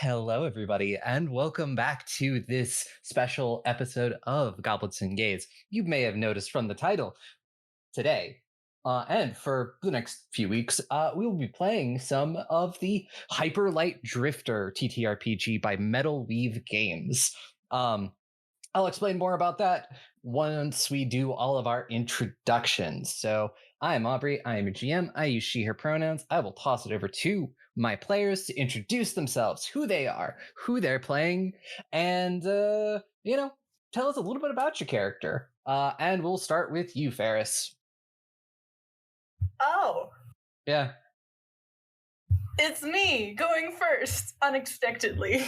Hello, everybody, and welcome back to this special episode of Goblets and Gaze. You may have noticed from the title today, and for the next few weeks, we will be playing some of the Hyper Light Drifter TTRPG by Metal Weave Games. I'll explain more about that once we do all of our introductions. So, I am Aubrey, I am a GM, I use she, her pronouns. I will toss it over to my players to introduce themselves, who they are, who they're playing, and, tell us a little bit about your character. And we'll start with you, Ferris. Oh, Yeah. it's me going first unexpectedly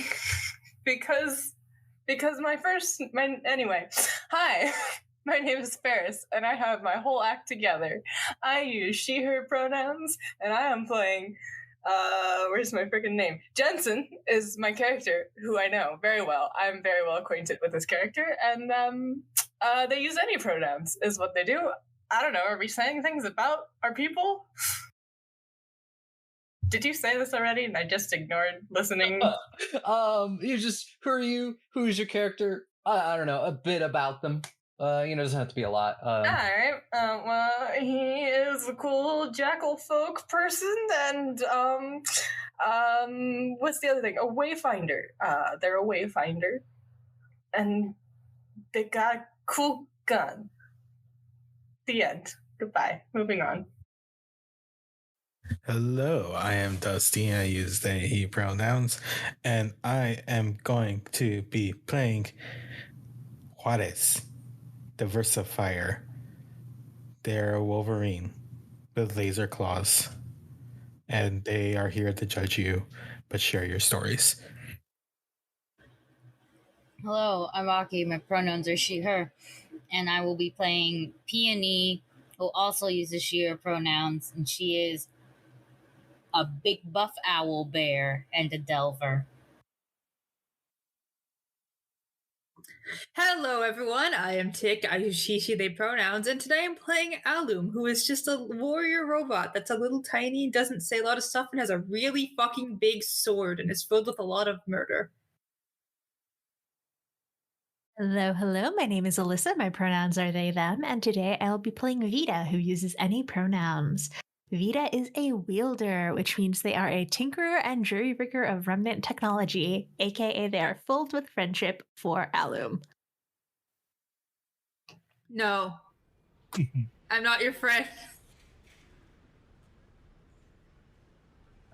because anyway. Hi. My name is Ferris, and I have my whole act together. I use she, her pronouns, and I am playing, where's my freaking name? Jensen is my character, who I know very well. I'm very well acquainted with this character, and, they use any pronouns, is what they do. I don't know, are we saying things about our people? Did you say this already and I just ignored listening? You just, who are you? Who's your character? I don't know, a bit about them. It doesn't have to be a lot. Alright, well, he is a cool jackal folk person, and, what's the other thing? A wayfinder. They're a wayfinder. And they got a cool gun. The end. Goodbye. Moving on. Hello, I am Dusty. I use they, he pronouns, and I am going to be playing Juarez, the Versifier. They're a Wolverine with laser claws, and they are here to judge you, but share your stories. Hello, I'm Aki. My pronouns are she, her, and I will be playing Peony, who also uses she, her pronouns, and she is a big buff owl bear and a delver. Hello, everyone. I am Tick. I use she, they pronouns, and today I'm playing Alum, who is just a warrior robot that's a little tiny, doesn't say a lot of stuff, and has a really fucking big sword and is filled with a lot of murder. Hello. My name is Alyssa. My pronouns are they, them, and today I'll be playing Vita, who uses any pronouns. Vita is a wielder, which means they are a tinkerer and jury-rigger of remnant technology, aka they are filled with friendship for Alum. No. I'm not your friend.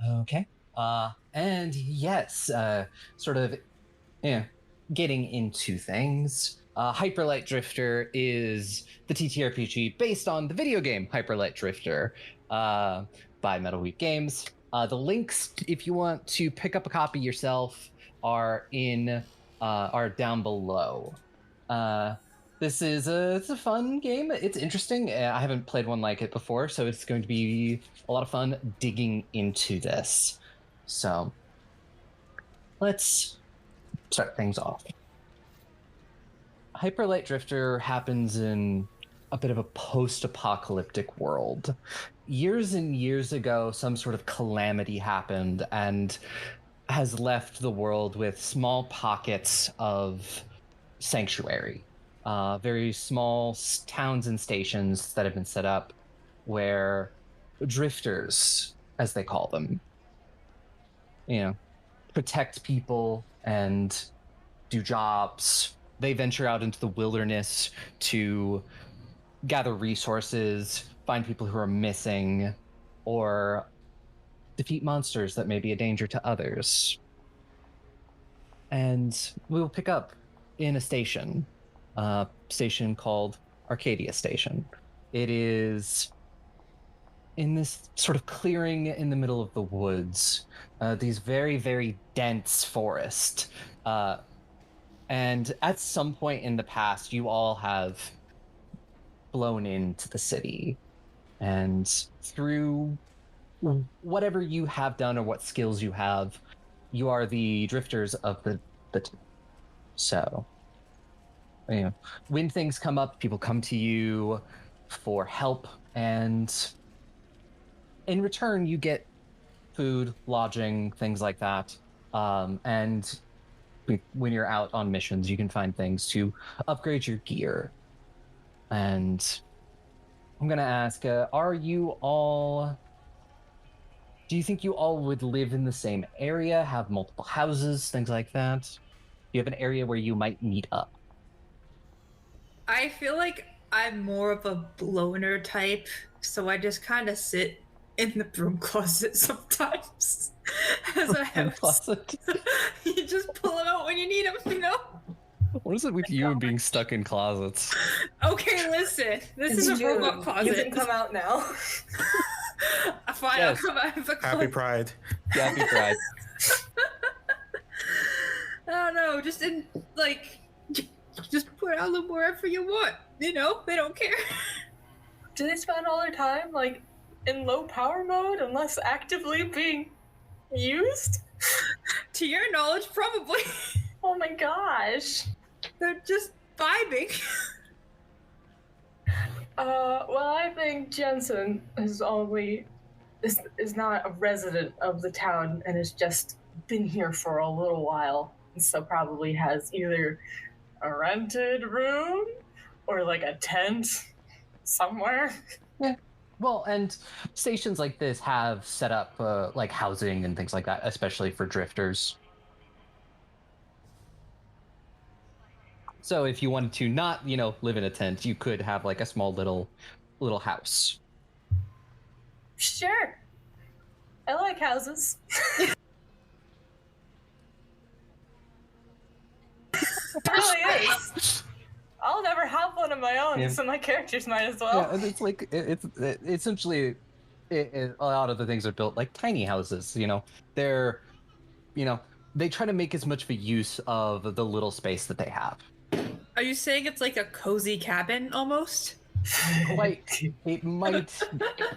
Okay. And yes, getting into things. Hyper Light Drifter is the TTRPG based on the video game Hyper Light Drifter by Metal Weave Games. The links, if you want to pick up a copy yourself, are down below. This is it's a fun game. It's interesting. I haven't played one like it before, so it's going to be a lot of fun digging into this. So let's start things off. Hyper Light Drifter happens in a bit of a post-apocalyptic world. Years and years ago, some sort of calamity happened and has left the world with small pockets of sanctuary. Very small towns and stations that have been set up where drifters, as they call them, protect people and do jobs. They venture out into the wilderness to gather resources, find people who are missing, or defeat monsters that may be a danger to others. And we will pick up in a station called Arcadia Station. It is in this sort of clearing in the middle of the woods, these very, very dense forest. And at some point in the past, you all have blown into the city. And through whatever you have done or what skills you have, you are the drifters of the team. So, when things come up, people come to you for help, and in return, you get food, lodging, things like that. And when you're out on missions, you can find things to upgrade your gear. And I'm gonna ask, are you all... Do you think you all would live in the same area, have multiple houses, things like that? Do you have an area where you might meet up? I feel like I'm more of a loner type, so I just kind of sit in the broom closet sometimes as a house. Closet. You just pull them out when you need them, you know? What is it with you and being stuck in closets? Okay, listen. This is a June. robot closet. You can come out now. Fine, Yes. I'll come out of the Happy closet. Pride. Happy Pride. I don't know, just in, like, just put Alum wherever you want. You know, they don't care. Do they spend all their time like in low power mode unless actively being used? To your knowledge, probably. Oh my gosh. They're just vibing. Well, I think Jensen is not a resident of the town and has just been here for a little while, and so probably has either a rented room or like a tent somewhere. Well, and stations like this have set up like housing and things like that, especially for drifters. So if you wanted to not, live in a tent, you could have like a small little house. Sure. I like houses. It really is. I'll never have one of my own, Yeah. so my characters might as well. Yeah, and it's like it's essentially a lot of the things are built like tiny houses. They're they try to make as much of a use of the little space that they have. Are you saying it's like a cozy cabin almost? Like it might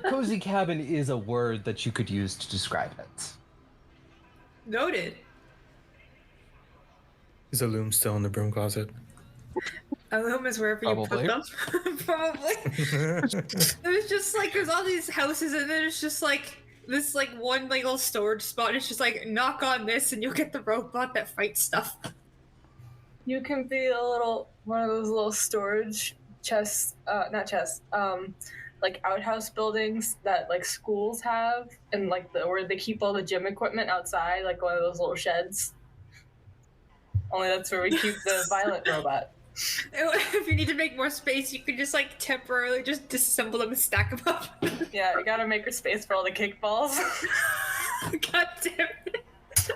cozy cabin is a word that you could use to describe it. Noted. Is the loom still in the broom closet? Alum is wherever you Probably. put them. Probably. There's all these houses and there's just like this like one little storage spot and it's just like knock on this and you'll get the robot that fights stuff. You can be one of those little storage chests, not chests, like outhouse buildings that like schools have, and like where they keep all the gym equipment outside, like one of those little sheds. Only that's where we keep the violent robot. If you need to make more space, you can just like temporarily just disassemble them and stack them up. Yeah, you gotta make a space for all the kickballs God damn it.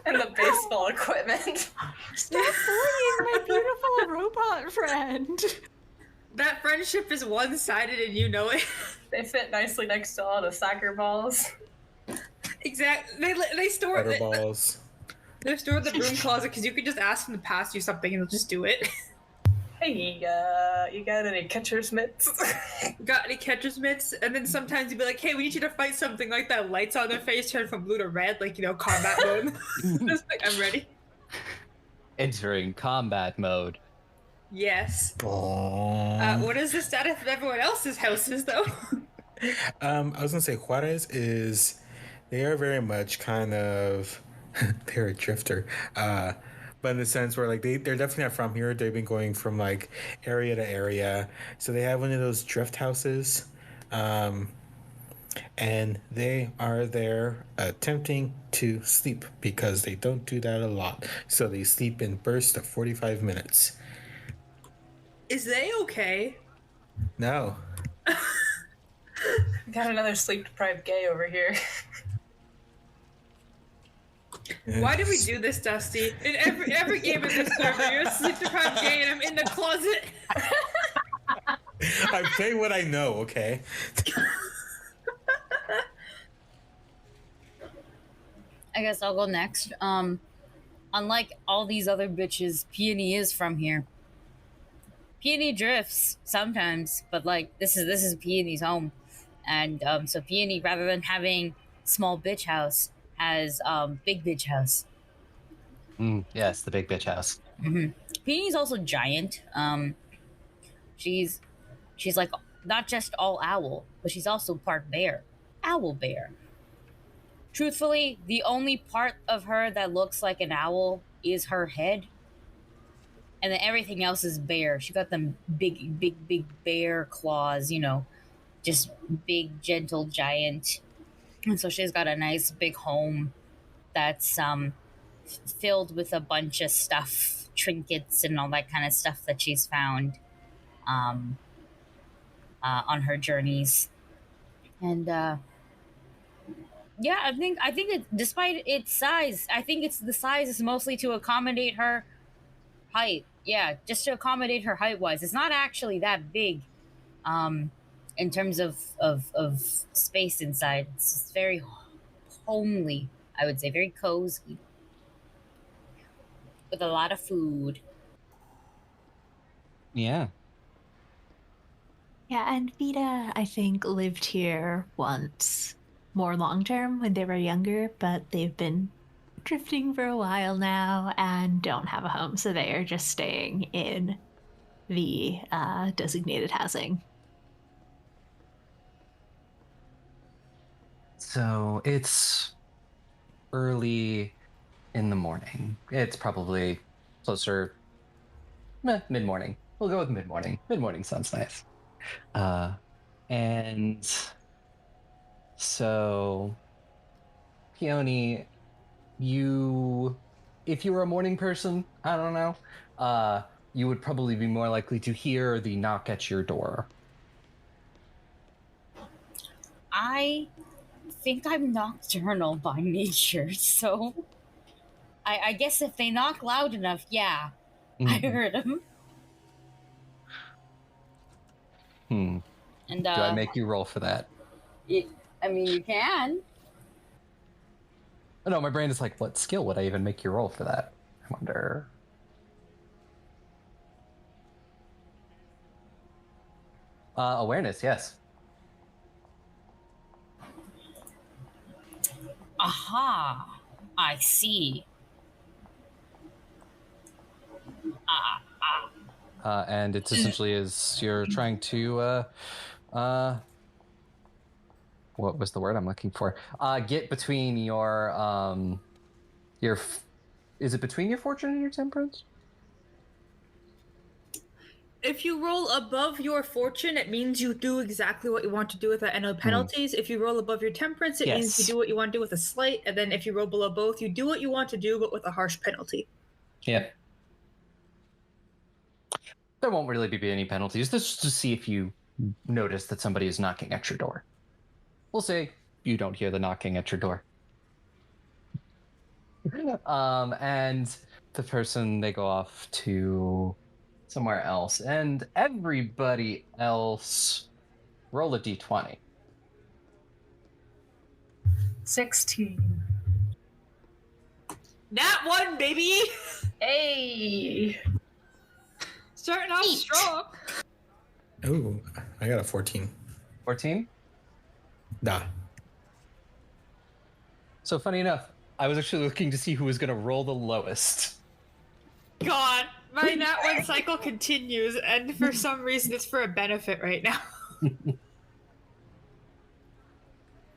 and the baseball equipment. Stop bullying my beautiful robot friend. That friendship is one-sided and you know it. They fit nicely next to all the soccer balls. Exactly. They store Butter it. balls. They're stored in the broom closet because you can just ask them to pass you something and they'll just do it. Hey, you got any catcher's mitts? Got any catcher's mitts? And then sometimes you'd be like, hey, we need you to fight something like that. Lights on their face turn from blue to red, like, combat mode. Just like, I'm ready. Entering combat mode. Yes. Aww. What is the status of everyone else's houses, though? I was gonna say Juarez they are very much kind of they're a drifter, but in the sense where like they're definitely not from here. They've been going from like area to area, so they have one of those drift houses, and they are there attempting to sleep because they don't do that a lot. So they sleep in bursts of 45 minutes. Is they okay? No. Got another sleep-deprived gay over here. Why do we do this, Dusty? In every game in this server, you're a sleep-deprived gay and I'm in the closet. I play what I know, okay? I guess I'll go next. Unlike all these other bitches, Peony is from here. Peony drifts sometimes, but like this is Peony's home, and so Peony, rather than having small bitch house, has big bitch house. Yes, the big bitch house. Mm-hmm. Peony's also giant. She's like not just all owl, but she's also part bear, owl bear. truthfully, the only part of her that looks like an owl is her head. And then everything else is bare. She got them big bear claws, just big, gentle giant. And so she's got a nice big home that's filled with a bunch of stuff, trinkets and all that kind of stuff that she's found on her journeys. And yeah, I think despite its size, I think the size is mostly to accommodate her height. Yeah, just to accommodate her height wise. It's not actually that big in terms of space inside. It's very homely, I would say, very cozy, with a lot of food. Yeah. Yeah, and Vita, I think, lived here once, more long term when they were younger, but they've been drifting for a while now and don't have a home, so they are just staying in the designated housing. So it's early in the morning. It's probably closer mid-morning. We'll go with mid-morning. Mid-morning sounds nice. And so Peony, if you were a morning person, I don't know, you would probably be more likely to hear the knock at your door. I think I'm nocturnal by nature, so I guess if they knock loud enough, yeah, I heard them. And Do I make you roll for that? I mean, you can. Oh, no, my brain is like, what skill would I even make you roll for that? I wonder. Awareness, yes. Aha, I see. And it's essentially as you're trying to, what was the word I'm looking for? Get between is it between your fortune and your temperance? If you roll above your fortune, it means you do exactly what you want to do with it and no penalties. If you roll above your temperance, it means you do what you want to do with a slight. And then if you roll below both, you do what you want to do, but with a harsh penalty. Yeah. There won't really be any penalties. This is to see if you notice that somebody is knocking at your door. We'll say you don't hear the knocking at your door. And the person, they go off to somewhere else. And everybody else, roll a d20. 16. Nat 1, baby! Hey! Starting off strong. Oh, I got a 14. 14? Nah. So funny enough, I was actually looking to see who was going to roll the lowest. God, my Nat 1 cycle continues, and for some reason it's for a benefit right now.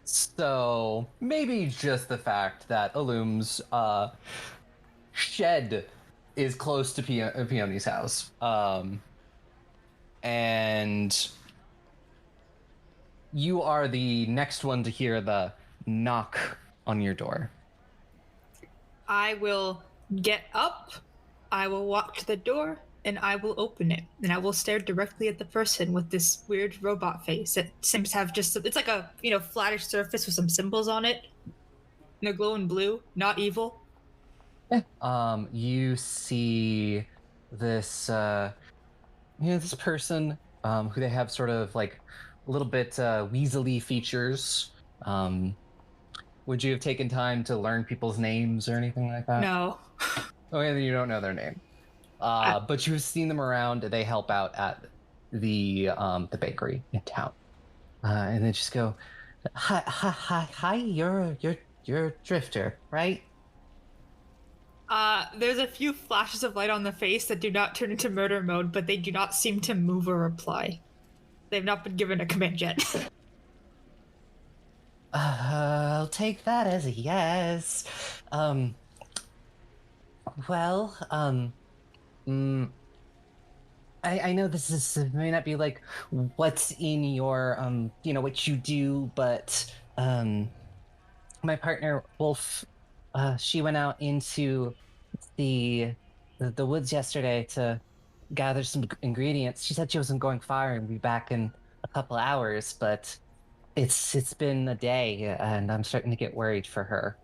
So maybe just the fact that Illum's shed is close to Peony's house. And you are the next one to hear the knock on your door. I will get up, I will walk to the door, and I will open it. And I will stare directly at the person with this weird robot face. It seems to have it's like a, flattish surface with some symbols on it. And they're glowing blue, not evil. You see this, this person who they have sort of like a little bit weaselly features. Would you have taken time to learn people's names or anything like that? No. Okay, then you don't know their name. But you've seen them around. They help out at the bakery in town, and they just go, "Hi, you're a drifter, right?" There's a few flashes of light on the face that do not turn into murder mode, but they do not seem to move or reply. They've not been given a command yet. I'll take that as a yes. Um, well, mm, I know may not be like what's in your what you do, but my partner Wolf, she went out into the the woods yesterday to gather some ingredients. She said she wasn't going far and be back in a couple hours, but it's been a day and I'm starting to get worried for her.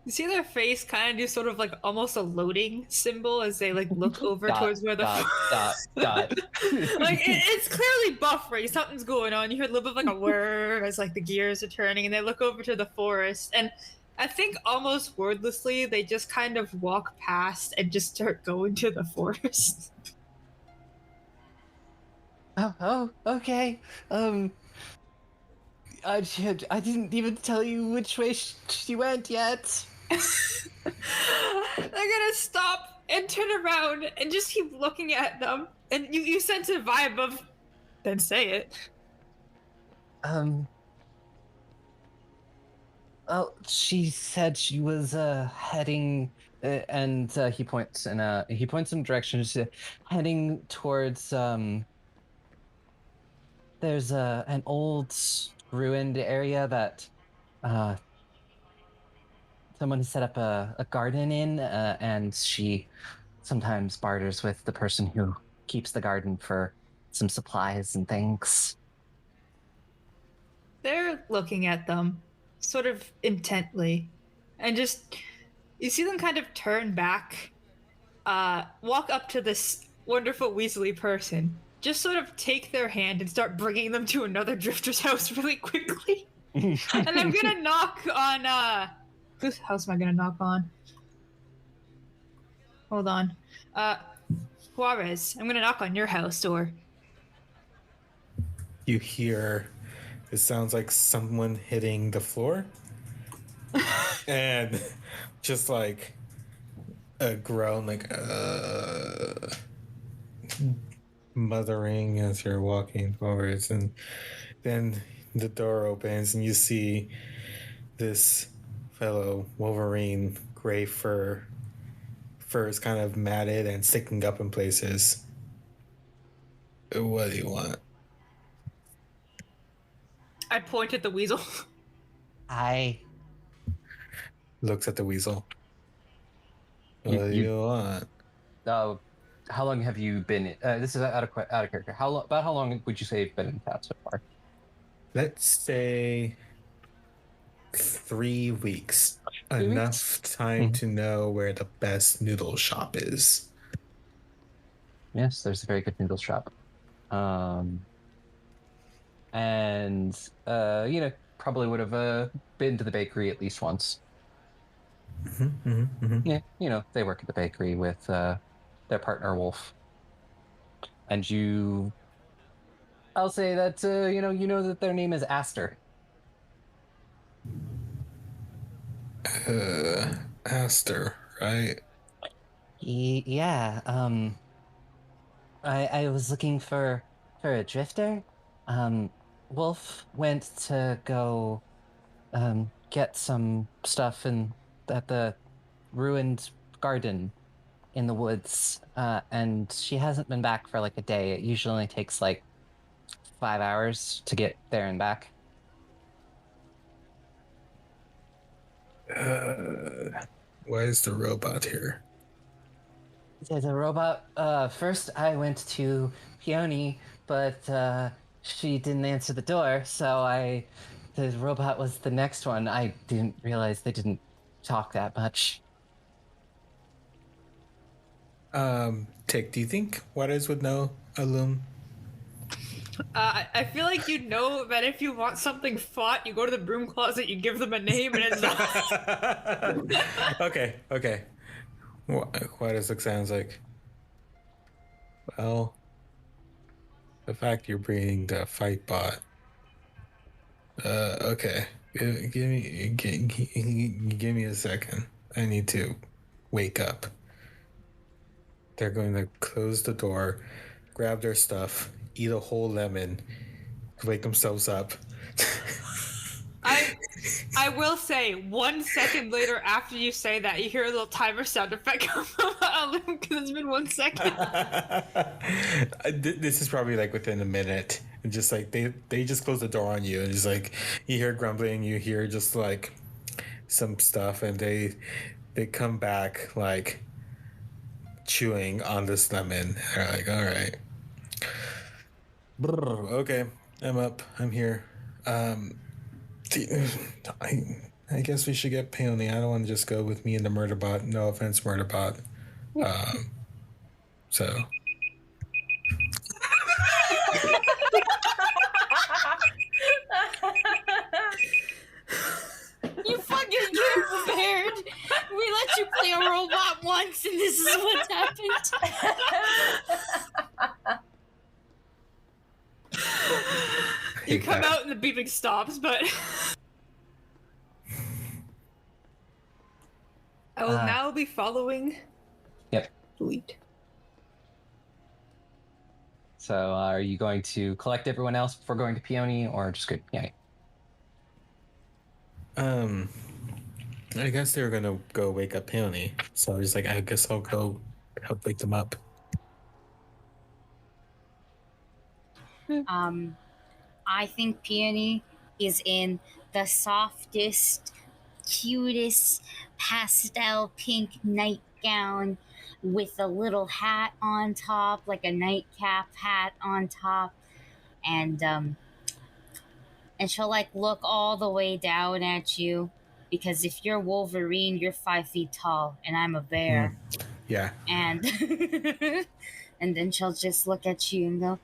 You see their face kind of do sort of like almost a loading symbol as they like look over towards where the Dot. like it's clearly buffering. Something's going on. You hear a little bit of like a whir as like the gears are turning, and they look over to the forest. And I think almost wordlessly, they just kind of walk past and just start going to the forest. Oh, okay. I didn't even tell you which way she went yet. They're gonna stop and turn around and just keep looking at them. And you sense a vibe of, then say it. Well, she said she was heading, and he points in directions, heading towards There's an old ruined area that someone has set up a garden in, and she sometimes barters with the person who keeps the garden for some supplies and things. They're looking at them, sort of intently, and just you see them kind of turn back, walk up to this wonderful Weasley person, just sort of take their hand and start bringing them to another drifter's house really quickly. And I'm gonna knock on, whose house am I gonna knock on? Hold on. Juarez, I'm gonna knock on your house door. You hear, it sounds like someone hitting the floor. And just like a groan, like, mothering as you're walking forwards. And then the door opens and you see this fellow Wolverine, gray fur. Fur is kind of matted and sticking up in places. What do you want? I point at the weasel. I Looks at the weasel. What do you want? How long have you been? This is out of character. About how long would you say you've been in town so far? Let's say 3 weeks. 3 Enough time to know where the best noodle shop is. Yes, there's a very good noodle shop. And probably would have been to the bakery at least once. Yeah, they work at the bakery with their partner Wolf. And I'll say that you know that their name is Aster. Aster, right? Yeah. I was looking for a drifter. Wolf went to go get some stuff at the ruined garden in the woods, and she hasn't been back for like a day. It usually only takes like 5 hours to get there and back. Why is the robot here? There's a robot. First I went to Peony, but she didn't answer the door, so the robot was the next one. I didn't realize they didn't talk that much. Tick, do you think Juarez would know Alum? I feel like you know that if you want something fought, you go to the broom closet, you give them a name, and it's not. Okay. Juarez sounds like, well, the fact you're bringing the fight bot. Okay. Give me a second. I need to wake up. They're going to close the door, grab their stuff, eat a whole lemon, wake themselves up. I will say, 1 second later after you say that, you hear a little timer sound effect come from Alum because it's been 1 second. This is probably like within a minute. And just like they just close the door on you, and just like you hear grumbling, you hear just like some stuff, and they come back like chewing on this lemon. They're like, all right, okay, I'm up, I'm here. I guess we should get Peony. I don't want to just go with me and the Murderbot. No offense, Murderbot. So. You fucking get prepared. We let you play a robot once, and this is what happened. You come out and the beeping stops, but I will now be following. Yep. Lead. So are you going to collect everyone else before going to Peony, or just go? Yeah. I guess they were gonna go wake up Peony, so I was like, I guess I'll go help wake them up. I think Peony is in the softest, cutest pastel pink nightgown with a little hat on top, like a nightcap hat on top, and she'll like look all the way down at you, because if you're Wolverine, you're 5 feet tall, and I'm a bear. Yeah. And and then she'll just look at you and go,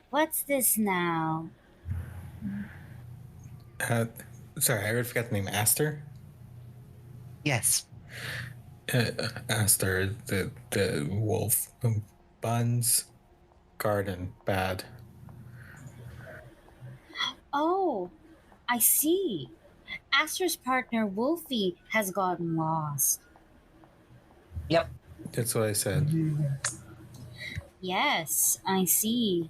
what's this now? Sorry, I already forgot the name. Aster? Yes. Aster, the wolf. Buns, garden, bad. Oh, I see. Aster's partner, Wolfie, has gotten lost. Yep. That's what I said. Yes, I see.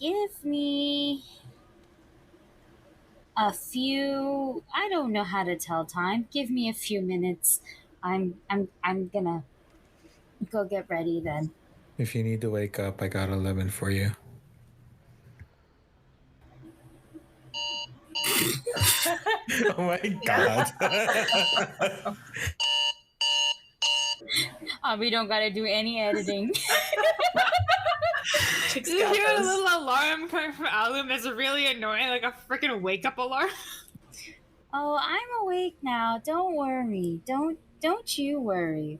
Give me a few. I don't know how to tell time. Give me a few minutes. I'm gonna go get ready then. If you need to wake up, I got a lemon for you. Oh my god. We don't gotta do any editing. Did you hear a little alarm coming from Alum that's really annoying, like a freaking wake up alarm? Oh, I'm awake now. Don't worry. Don't you worry.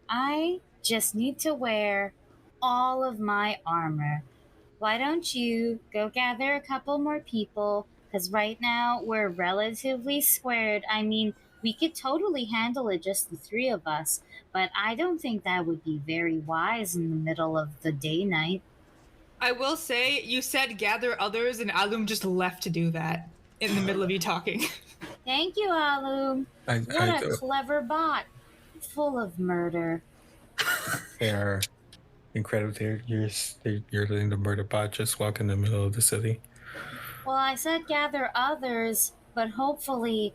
I just need to wear all of my armor. Why don't you go gather a couple more people? Because right now we're relatively squared. I mean, we could totally handle it, just the 3 of us, but I don't think that would be very wise in the middle of the day night. I will say, you said gather others, and Alum just left to do that in the middle of you talking. Thank you, Alum. What a clever bot. Full of murder. They are incredible. You're letting the murder bot just walk in the middle of the city. Well, I said gather others, but hopefully...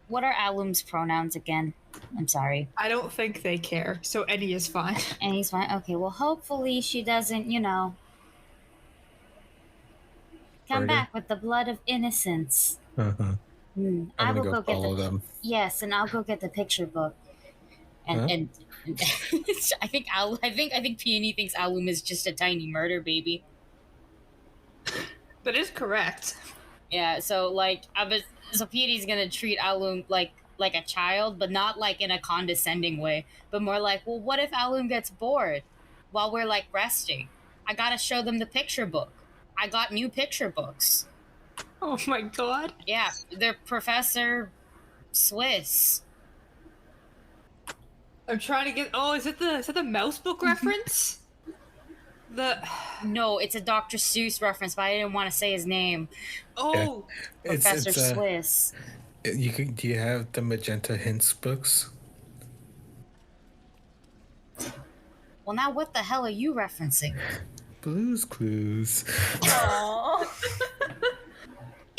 What are Alum's pronouns again? I'm sorry. I don't think they care, so any is fine. Any's fine? Okay, well, hopefully she doesn't, come Murder? back with the blood of innocence. Uh-huh. I will go go get follow them. Yes, and I'll go get the picture book. And I think Peony thinks Alum is just a tiny murder baby. That is correct. Yeah, so Peony's gonna treat Alum like a child, but not like in a condescending way, but more like, well, what if Alum gets bored while we're like resting? I gotta show them the picture book. I got new picture books. Oh my god. Yeah, they're Professor Swiss. I'm trying to get. Oh, is that the mouse book reference? No, it's a Dr. Seuss reference, but I didn't want to say his name. Oh, Professor Swiss. Do you have the Magenta Hints books? Well, now what the hell are you referencing? Blue's Clues. Aww.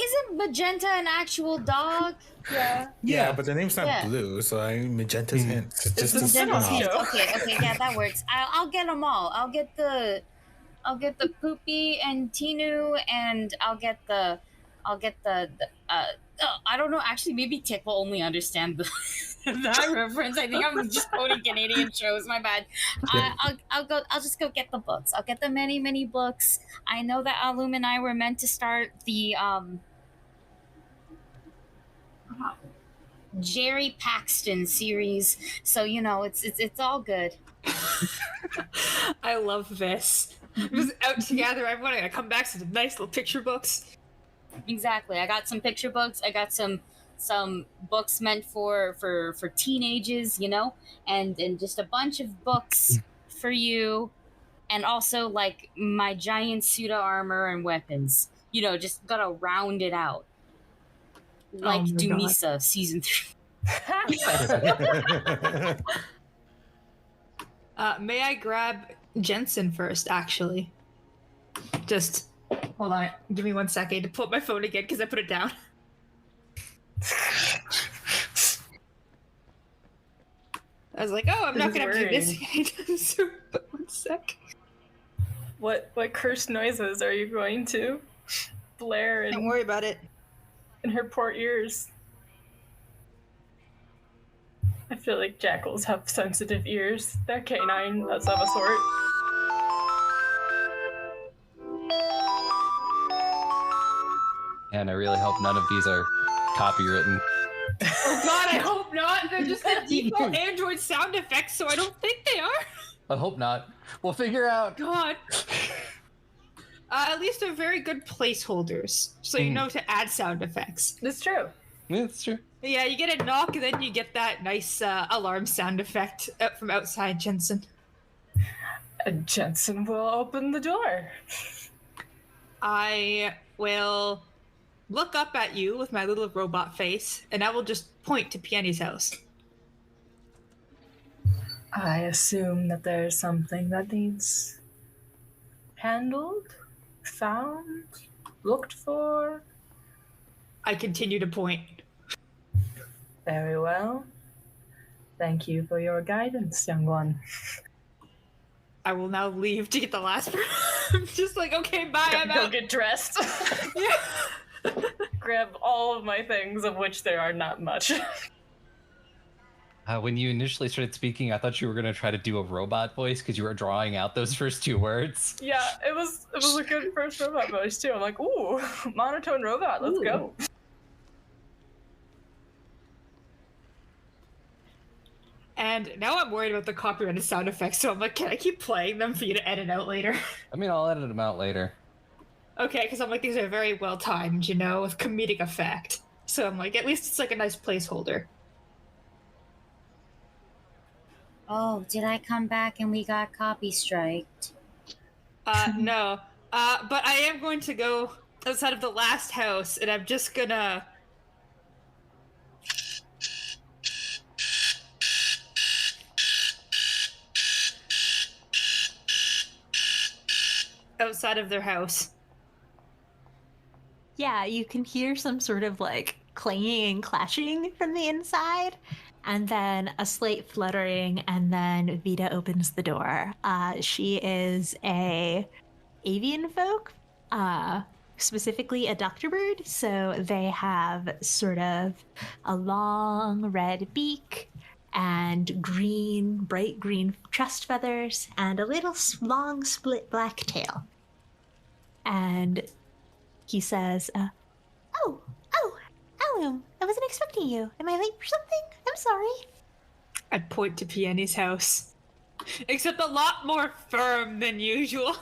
Isn't Magenta an actual dog? Yeah. Yeah, but the name's not Yeah. Blue, so Magenta's Hint. It's just a a spin-off spin-off. show. Okay, yeah, that works. I'll get them all. I'll get the Poopy and Tinu, and I'll get the I don't know. Actually, maybe Tick will only understand that reference. I think I'm just quoting Canadian shows. My bad. I'll just go get the books. I'll get the many books. I know that Alum and I were meant to start the Jerry Paxton series, so it's all good. I love this. Just out together, everyone. I gotta come back to the nice little picture books. Exactly. I got some picture books. I got some books meant for teenagers, and just a bunch of books for you, and also like my giant suit of armor and weapons. Just gotta round it out. Like my God. Dunisa season 3. May I grab Jensen first, actually? Just hold on. Give me 1 second to pull up my phone again because I put it down. I was like, oh, I'm not This is going to do this worrying. anytime soon. But 1 sec. What cursed noises are you going to blare Don't in worry about it. her poor ears? I feel like jackals have sensitive ears. They're canine, that's of a sort. And I really hope none of these are copywritten. Oh god, I hope not. They're just the default Android sound effects, so I don't think they are. I hope not. We'll figure out. God. At least they're very good placeholders, so you know to add sound effects. It's true. Yeah, that's true. Yeah, you get a knock, and then you get that nice alarm sound effect from outside, Jensen. And Jensen will open the door. I will look up at you with my little robot face, and I will just point to Peony's house. I assume that there's something that needs handled, found, looked for. I continue to point. Very well. Thank you for your guidance, young one. I will now leave to get the last one. I'm just like, okay, bye, I'm Go out. get dressed. Yeah. Grab all of my things, of which there are not much. When you initially started speaking, I thought you were going to try to do a robot voice because you were drawing out those first two words. Yeah, it was a good first robot voice too. I'm like, ooh, monotone robot, let's go. And now I'm worried about the copyrighted sound effects, so I'm like, can I keep playing them for you to edit out later? I mean, I'll edit them out later. Okay, because I'm like, these are very well timed, with comedic effect. So I'm like, at least it's like a nice placeholder. Oh, did I come back and we got copy striked? No. But I am going to go outside of the last house, and I'm just gonna... outside of their house. Yeah, you can hear some sort of like clanging and clashing from the inside, and then a slight fluttering, and then Vita opens the door. She is a avian folk, specifically a doctor bird, so they have sort of a long red beak and bright green chest feathers, and a little long split black tail. And he says, oh, Alum, I wasn't expecting you. Am I late for something? I'm sorry. I'd point to Peony's house. Except a lot more firm than usual.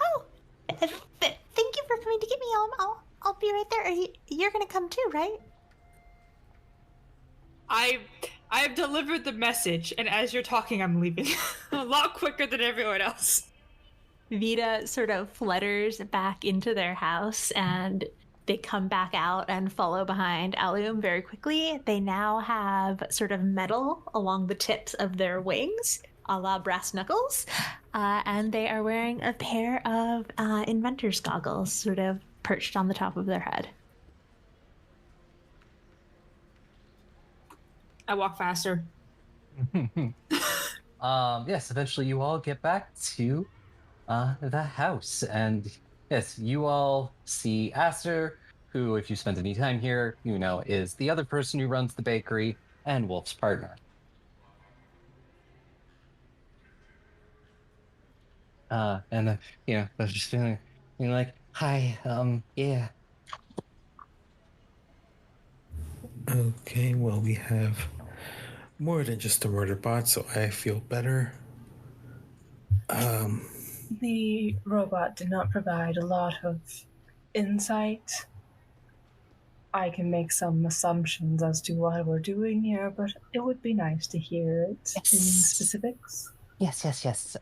Oh, thank you for coming to get me. I'll be right there. You're gonna come too, right? I have delivered the message, and as you're talking, I'm leaving. A lot quicker than everyone else. Vita sort of flutters back into their house, and they come back out and follow behind Alum very quickly. They now have sort of metal along the tips of their wings, a la Brass Knuckles, and they are wearing a pair of inventor's goggles, sort of perched on the top of their head. I walk faster. Yes, eventually you all get back to the house, and yes, you all see Aster, who, if you spent any time here, you know is the other person who runs the bakery and Wolf's partner. And you know, I was just feeling like, hi, yeah. Okay, well, we have more than just a murder bot, so I feel better. The robot did not provide a lot of insight. I can make some assumptions as to why we're doing here, but it would be nice to hear it in specifics. Yes.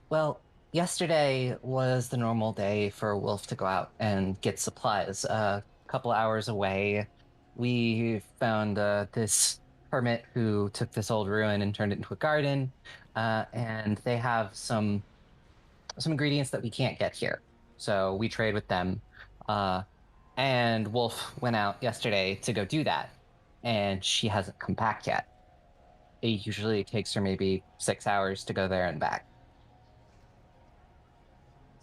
Well, yesterday was the normal day for Wolf to go out and get supplies. A couple hours away, we found this hermit who took this old ruin and turned it into a garden, and they have some ingredients that we can't get here, so we trade with them. And Wolf went out yesterday to go do that, and she hasn't come back yet. It usually takes her maybe 6 hours to go there and back.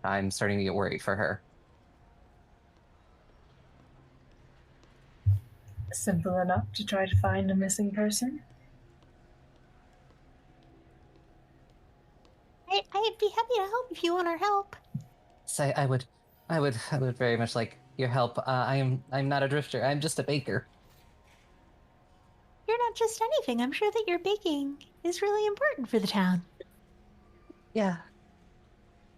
I'm starting to get worried for her. Simple enough to try to find a missing person. I'd be happy to help if you want our help. So I would very much like your help. I'm not a drifter. I'm just a baker. You're not just anything. I'm sure that your baking is really important for the town. Yeah.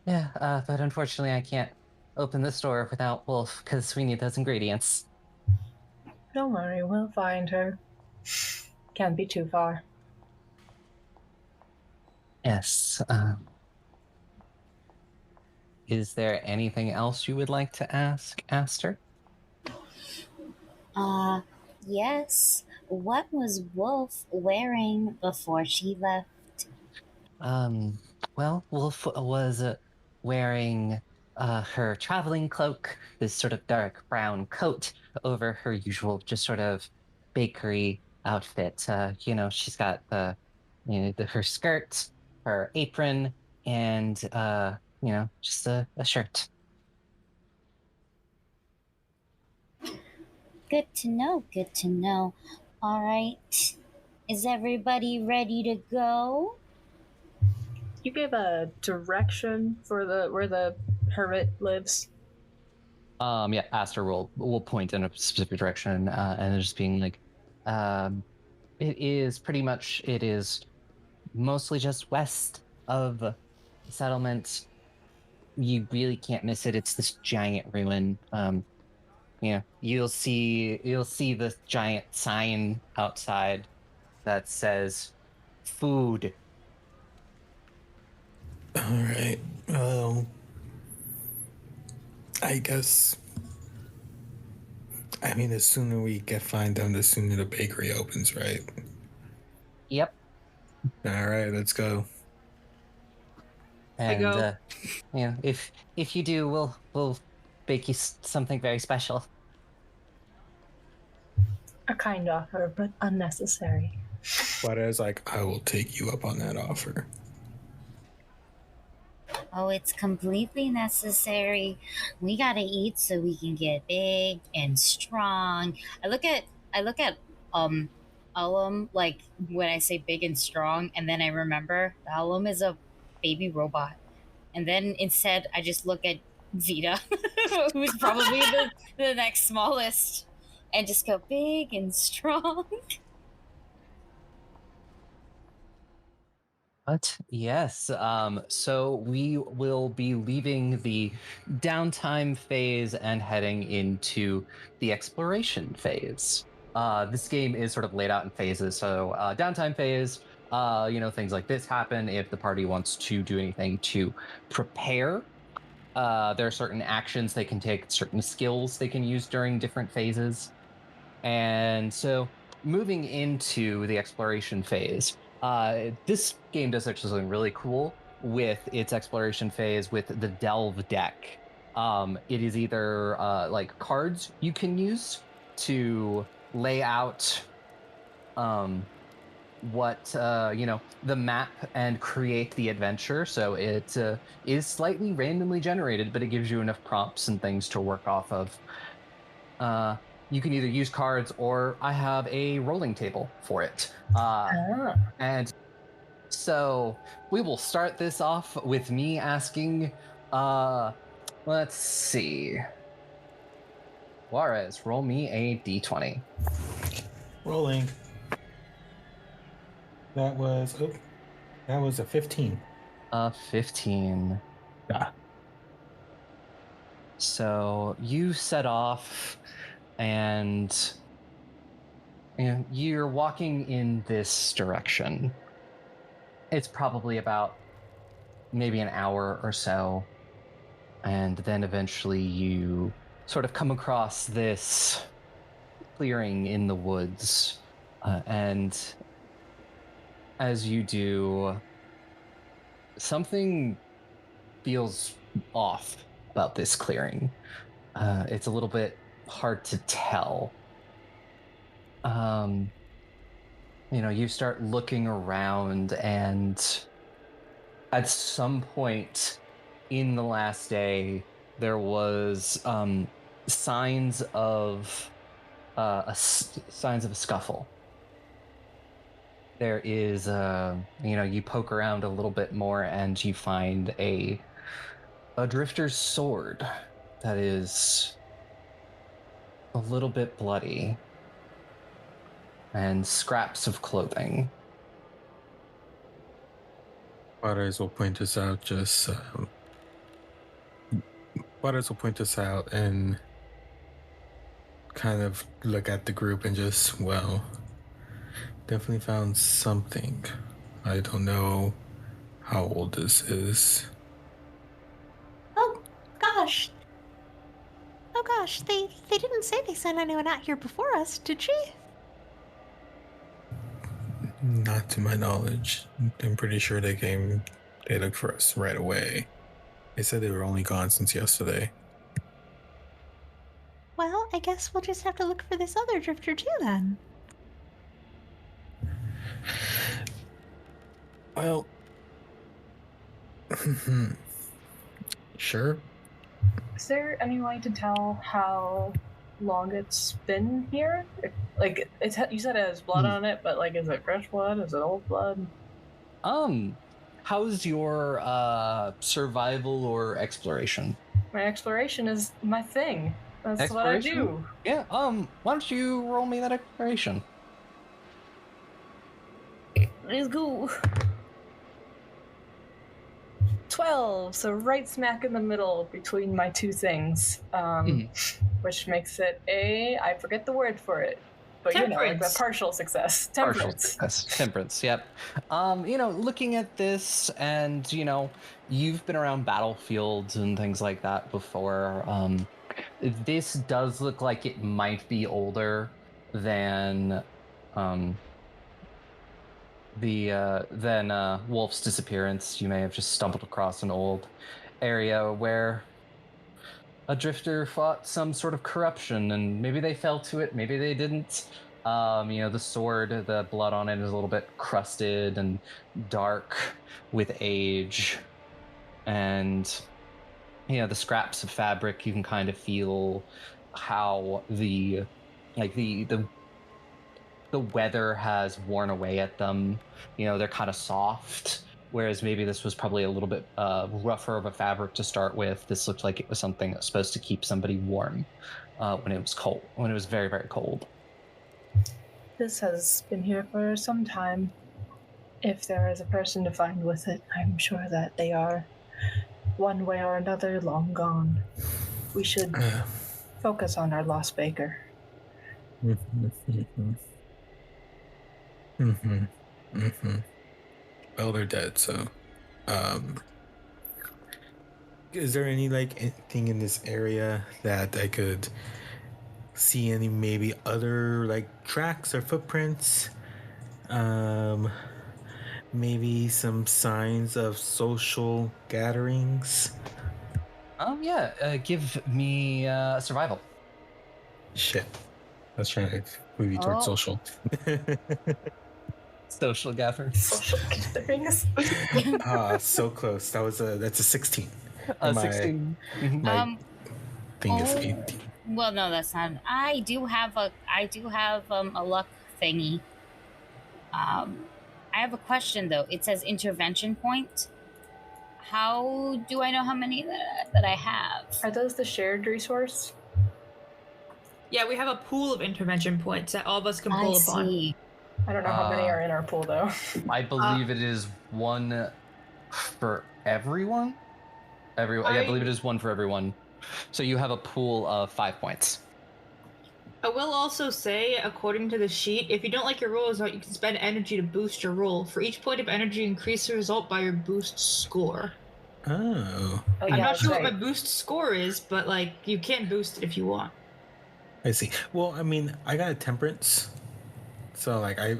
But unfortunately, I can't open the store without Wolf because we need those ingredients. Don't worry, we'll find her. Can't be too far. Yes. Is there anything else you would like to ask, Aster? Yes. What was Wolf wearing before she left? Well, Wolf was wearing her traveling cloak, this sort of dark brown coat over her usual just sort of bakery outfit. You know, she's got her skirt, her apron, and just a shirt. Good to know. All right. Is everybody ready to go? You gave a direction for where the hermit lives. Yeah, Aster will point in a specific direction, and just being like, it is mostly just west of the settlement. You really can't miss it. It's this giant ruin. You'll see this giant sign outside that says food. All right. Well, I guess. I mean, the sooner we find them, the sooner the bakery opens, right? Yep. All right, let's go. And go. If you do, we'll bake you something very special. A kind offer, but unnecessary. But as I will take you up on that offer. Oh, it's completely necessary. We gotta eat so we can get big and strong. I look at Alum, like when I say big and strong, and then I remember Alum is a baby robot. And then instead I just look at Vita, who's probably the next smallest, and just go big and strong. But yes, so we will be leaving the downtime phase and heading into the exploration phase. This game is sort of laid out in phases. So downtime phase, things like this happen if the party wants to do anything to prepare. There are certain actions they can take, certain skills they can use during different phases. And so moving into the exploration phase, This game does actually something really cool with its exploration phase with the Delve deck. It is either like cards you can use to lay out what the map and create the adventure. So it is slightly randomly generated, but it gives you enough prompts and things to work off of. You can either use cards, or I have a rolling table for it. And so we will start this off with me asking, let's see. Juarez, roll me a d20. Rolling. That was a 15. 15. Yeah. So you set off, and you're walking in this direction. It's probably about maybe an hour or so, and then eventually you sort of come across this clearing in the woods, and as you do, something feels off about this clearing. It's a little bit hard to tell. You start looking around, and at some point in the last day, there was signs of a scuffle. There is, you poke around a little bit more, and you find a drifter's sword that is a little bit bloody, and scraps of clothing. Juarez will point this out. Juarez will point this out and kind of look at the group and just, well, definitely found something. I don't know how old this is. Oh gosh, they didn't say they sent anyone out here before us, did she? Not to my knowledge. I'm pretty sure they looked for us right away. They said they were only gone since yesterday. Well, I guess we'll just have to look for this other drifter too then. Well, sure. Is there any way to tell how long it's been here? Like, you said it has blood on it, but like, is it fresh blood? Is it old blood? How's your survival or exploration? My exploration is my thing. That's what I do. Yeah. Why don't you roll me that exploration? Let's go. 12, so right smack in the middle between my two things, which makes it I forget the word for it, but like a partial success. Temperance, yep. Looking at this, and you've been around battlefields and things like that before. This does look like it might be older than Wolf's disappearance. You may have just stumbled across an old area where a drifter fought some sort of corruption, and maybe they fell to it, maybe they didn't. The sword, the blood on it is a little bit crusted and dark with age, and the scraps of fabric, you can kind of feel how the weather has worn away at them. They're kind of soft, whereas maybe this was probably a little bit rougher of a fabric to start with. This looked like it was something that was supposed to keep somebody warm when it was cold, when it was very, very cold. This has been here for some time. If there is a person to find with it, I'm sure that they are, one way or another, long gone. We should focus on our lost baker. Well, they're dead, so is there anything in this area that I could see, any maybe other tracks or footprints? maybe some signs of social gatherings. Yeah. Give me survival. Shit. Let's try to move you towards Oh. social. Social gatherings. Social gatherings. So close. That's a 16. 16. Mhm. My thing is Oh. 18. Well, no, that's not. I do have a luck thingy. I have a question though. It says intervention point. How do I know how many that I have? Are those the shared resource? Yeah, we have a pool of intervention points that all of us can I pull upon. see. I don't know how many are in our pool though. I believe it is one for everyone. Yeah, I believe it is one for everyone. So you have a pool of 5 points. I will also say, according to the sheet, if you don't like your roll result, you can spend energy to boost your roll. For each point of energy, increase the result by your boost score. Oh, Oh, I'm yeah, not sure that's what right. my boost score is, but like you can boost it if you want. I see. Well, I mean, I got a temperance. So, like, I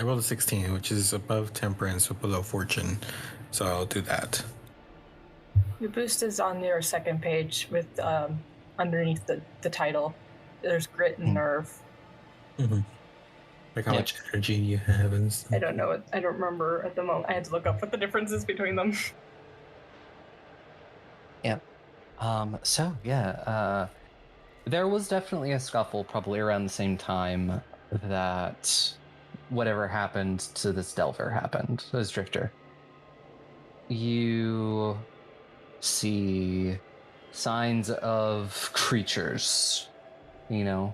rolled a 16, which is above temperance but below fortune. So I'll do that. Your boost is on your second page with underneath the title. There's grit and nerve. Mm-hmm. Like how Yeah. much energy you have and stuff. I don't know. I don't remember at the moment. I had to look up what the difference is between them. There was definitely a scuffle probably around the same time that whatever happened to this Delver happened, this Drifter. You see signs of creatures, you know.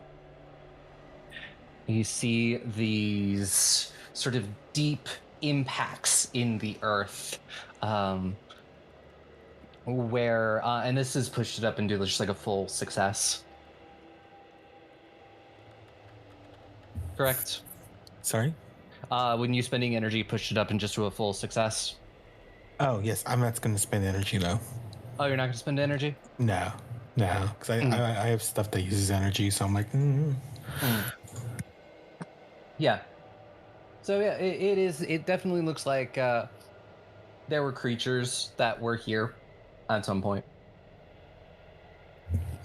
You see these sort of deep impacts in the earth, where, and this has pushed it up into just like a full success. Correct? Sorry? When you spending energy pushed it up and just to a full success. Oh, yes. I'm not going to spend energy, though. Oh, you're not going to spend energy? No. Because I have stuff that uses energy, so I'm like, Yeah. So yeah, it definitely looks like there were creatures that were here at some point.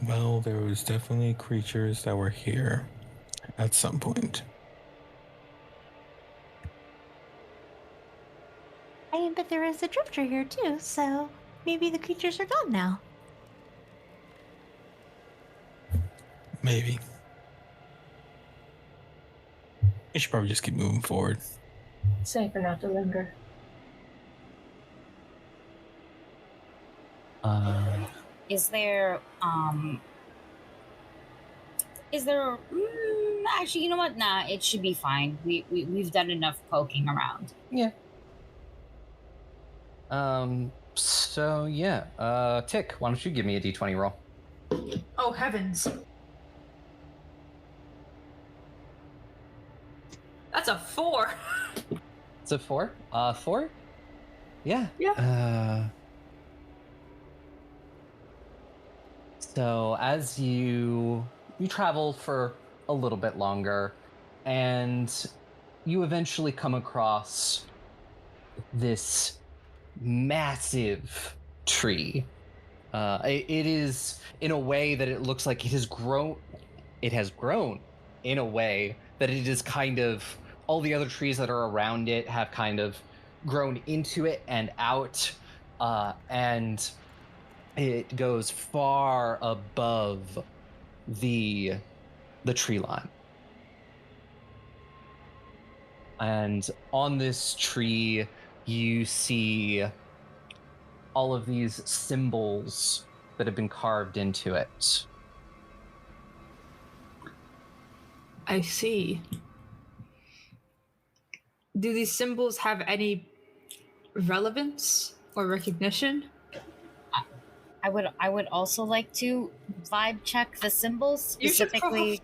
Well, there was definitely creatures that were here at some point. But there is a drifter here too, so maybe the creatures are gone now. Maybe. You should probably just keep moving forward. Safer not to linger. Is there actually, you know what? Nah, it should be fine. We've done enough poking around. Yeah. So yeah, Tick, why don't you give me a d20 roll? Oh heavens! That's a 4. It's a 4. 4. Yeah. Yeah. So as you travel for a little bit longer, and you eventually come across this massive tree. It is in a way that it looks like it has grown. It has grown in a way that it is kind of all the other trees that are around it have kind of grown into it and out, and it goes far above the tree line. And on this tree, you see all of these symbols that have been carved into it. I see. Do these symbols have any relevance or recognition? I would also like to vibe check the symbols You should specifically.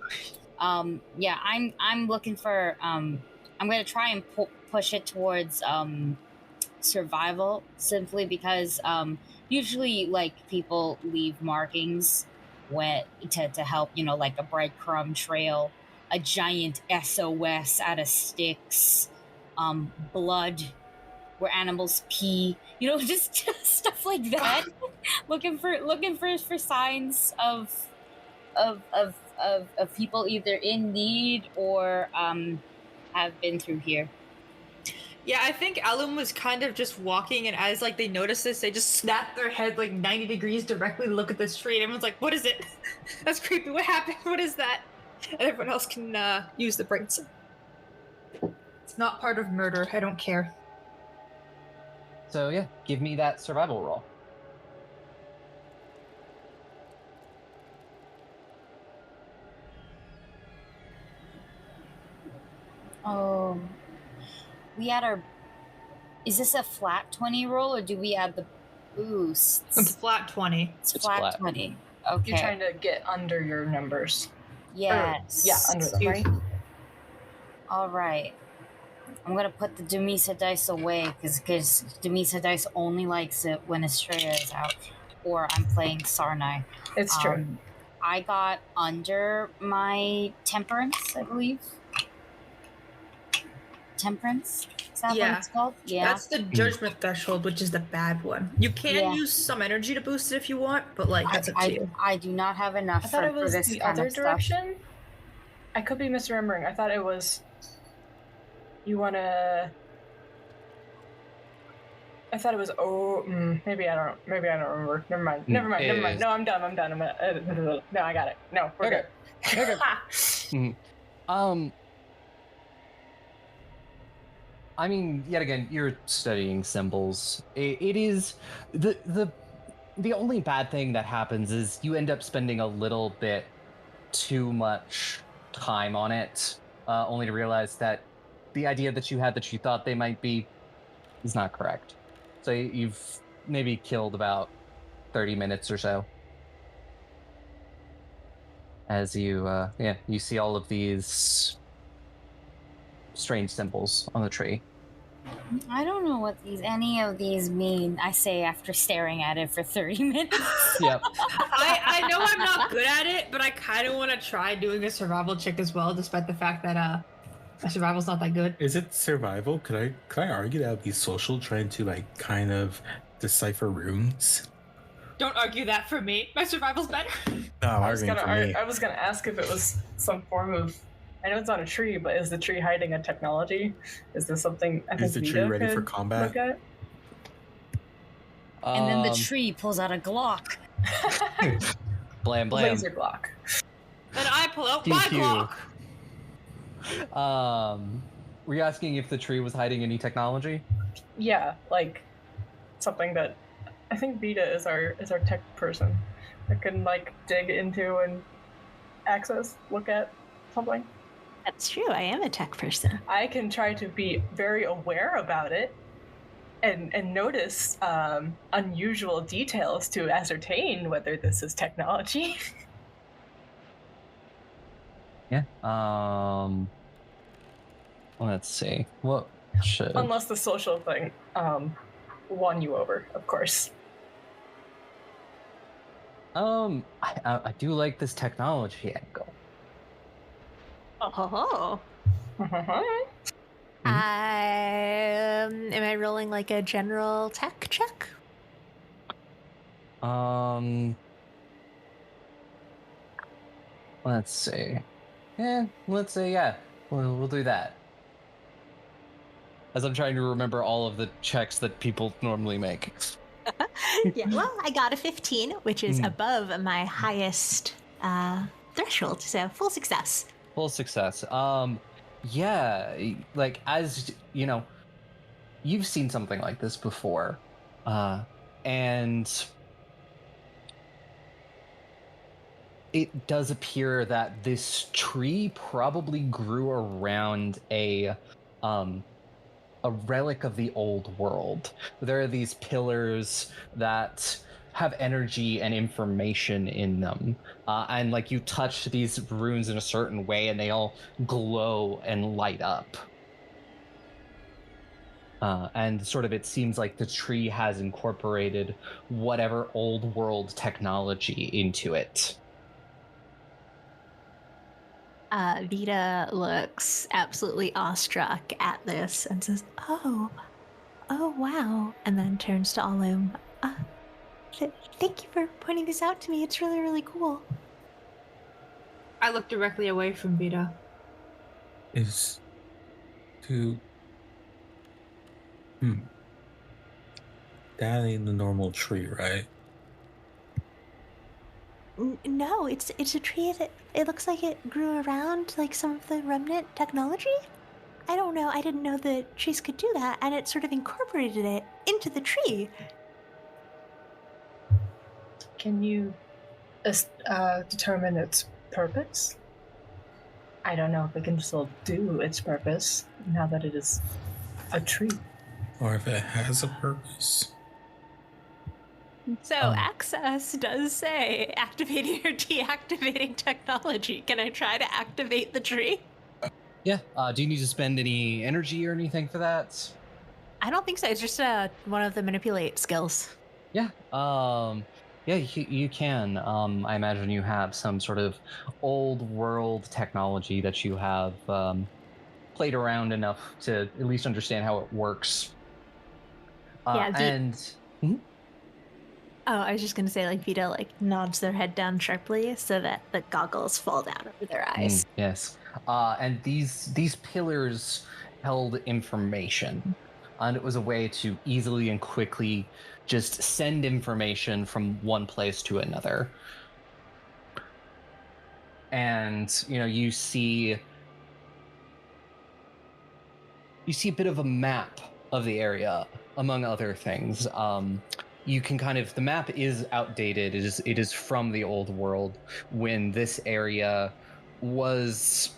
Yeah, I'm looking for. I'm gonna try and push it towards survival, simply because usually like people leave markings to help, like a breadcrumb trail, a giant SOS out of sticks, blood where animals pee, just stuff like that. looking for signs of people either in need or have been through here. Yeah, I think Alum was kind of just walking, and as they notice this, they just snap their head 90 degrees directly to look at this tree, and everyone's like, "What is it? That's creepy. What happened? What is that?" And everyone else can use the brains. It's not part of murder. I don't care. So yeah, give me that survival roll. Oh, we add our. Is this a flat 20 roll, or do we add the boosts? It's flat 20. It's It's flat flat. 20. Okay. You're trying to get under your numbers. Yes. Yeah, under them, right? All right. I'm gonna put the Dumisa dice away because Dumisa dice only likes it when Estrella is out, or I'm playing Sarnai. It's true. I got under my temperance, I believe. Temperance? Is that Yeah. what it's called? Yeah. That's the judgment threshold, which is the bad one. You can Yeah. use some energy to boost it if you want, but that's up to you. I do not have enough I thought it for was this the kind other of stuff. direction. I could be misremembering. I thought it was. You wanna. I thought it was. Maybe I don't. Maybe I don't remember. Never mind. Never mind. It Never mind. is. No, I'm done. I'm done. I'm gonna. No, I got it. No, we're Okay. good. I mean, yet again, you're studying symbols. It is the only bad thing that happens is you end up spending a little bit too much time on it, only to realize that the idea that you had that you thought they might be is not correct. So you've maybe killed about 30 minutes or so as you you see all of these strange symbols on the tree. I don't know what any of these mean, I say after staring at it for 30 minutes. Yep. I know I'm not good at it, but I kind of want to try doing a survival check as well, despite the fact that my survival's not that good. Is it survival? Could I argue that would be social, trying to kind of decipher runes? Don't argue that for me. My survival's better. No, I'm I was arguing for me. I was gonna ask if it was some form of. I know it's on a tree, but is the tree hiding a technology? Is this something I think Is the tree Vito ready for could combat? look at? And then the tree pulls out a Glock. Blam blam. Laser Glock. And I pull out Pew, my pew. Glock. Were you asking if the tree was hiding any technology? Yeah, something that I think Vita is our tech person that can dig into and access, look at something. That's true. I am a tech person. I can try to be very aware about it and notice unusual details to ascertain whether this is technology. Yeah. Let's see. What should? Unless the social thing won you over, of course. I do like this technology angle. Oh. Mm-hmm. Am I rolling a general tech check? Let's see. Yeah, let's say yeah. We'll do that. As I'm trying to remember all of the checks that people normally make. Yeah. Well, I got a 15, which is above my highest threshold, so full success. Full success. Yeah, as you know, you've seen something like this before, and it does appear that this tree probably grew around a relic of the old world. There are these pillars that have energy and information in them, and you touch these runes in a certain way and they all glow and light up, and sort of it seems like the tree has incorporated whatever old world technology into it. Vita looks absolutely awestruck at this and says, "Oh, Oh, wow. And then turns to Alum. Thank you for pointing this out to me. It's really, really cool. I look directly away from Vita. Is to that ain't the normal tree, right? No, it's a tree that it looks like it grew around like some of the remnant technology. I don't know. I didn't know that trees could do that, and it sort of incorporated it into the tree. Can you determine its purpose? I don't know if it can still do its purpose now that it is a tree. Or if it has a purpose. So access does say activating or deactivating technology. Can I try to activate the tree? Yeah. Do you need to spend any energy or anything for that? I don't think so. It's just one of the manipulate skills. Yeah. Yeah, you can. I imagine you have some sort of old world technology that you have played around enough to at least understand how it works. Yeah, and Oh, I was just gonna say, like, Vita like nods their head down sharply so that the goggles fall down over their eyes. yes. And these pillars held information, and it was a way to easily and quickly just send information from one place to another. And you see a bit of a map of the area, among other things. You can the map is outdated. It is from the old world when this area was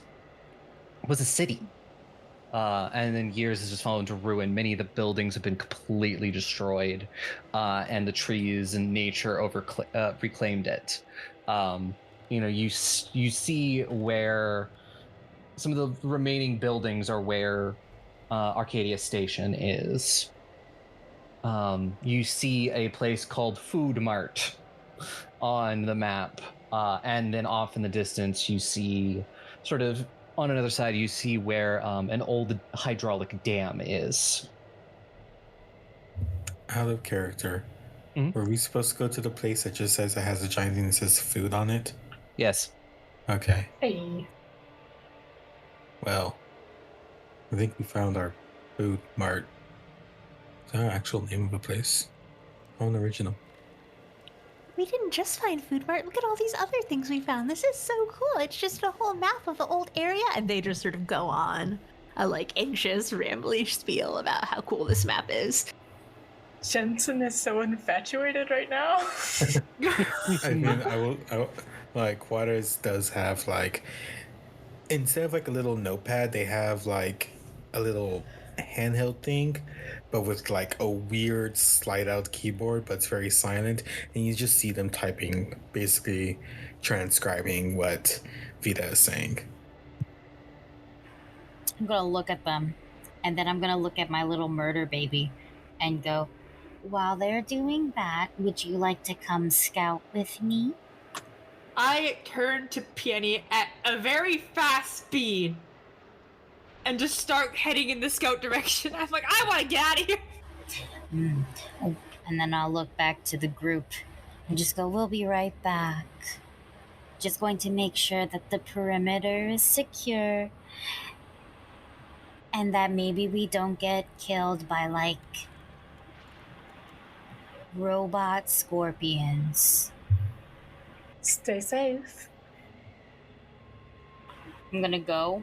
a city. And then years has just fallen into ruin. Many of the buildings have been completely destroyed, and the trees and nature reclaimed it. You see where some of the remaining buildings are where Arcadia Station is. You see a place called Food Mart on the map, and then off in the distance you see, sort of on another side, you see where an old hydraulic dam is. Out of character. Were we supposed to go to the place that just says it has a giant thing that says food on it? Yes. Okay. Hey. Well, I think we found our Food Mart. Is that our actual name of a place? Own original. We didn't just find Food Mart. Look at all these other things we found. This is so cool. It's just a whole map of the old area. And they just sort of go on a anxious, rambly spiel about how cool this map is. Jensen is so infatuated right now. I mean, I will Juarez does have instead of a little notepad, they have a little handheld thing, but with a weird slide out keyboard, but it's very silent, and you just see them typing, basically transcribing what Vita is saying. I'm gonna look at them, and then I'm gonna look at my little murder baby and go, while they're doing that, would you like to come scout with me? I turn to Peony at a very fast speed and just start heading in the scout direction. I'm like, I want to get out of here. And then I'll look back to the group and just go, we'll be right back. Just going to make sure that the perimeter is secure and that maybe we don't get killed by robot scorpions. Stay safe. I'm gonna go,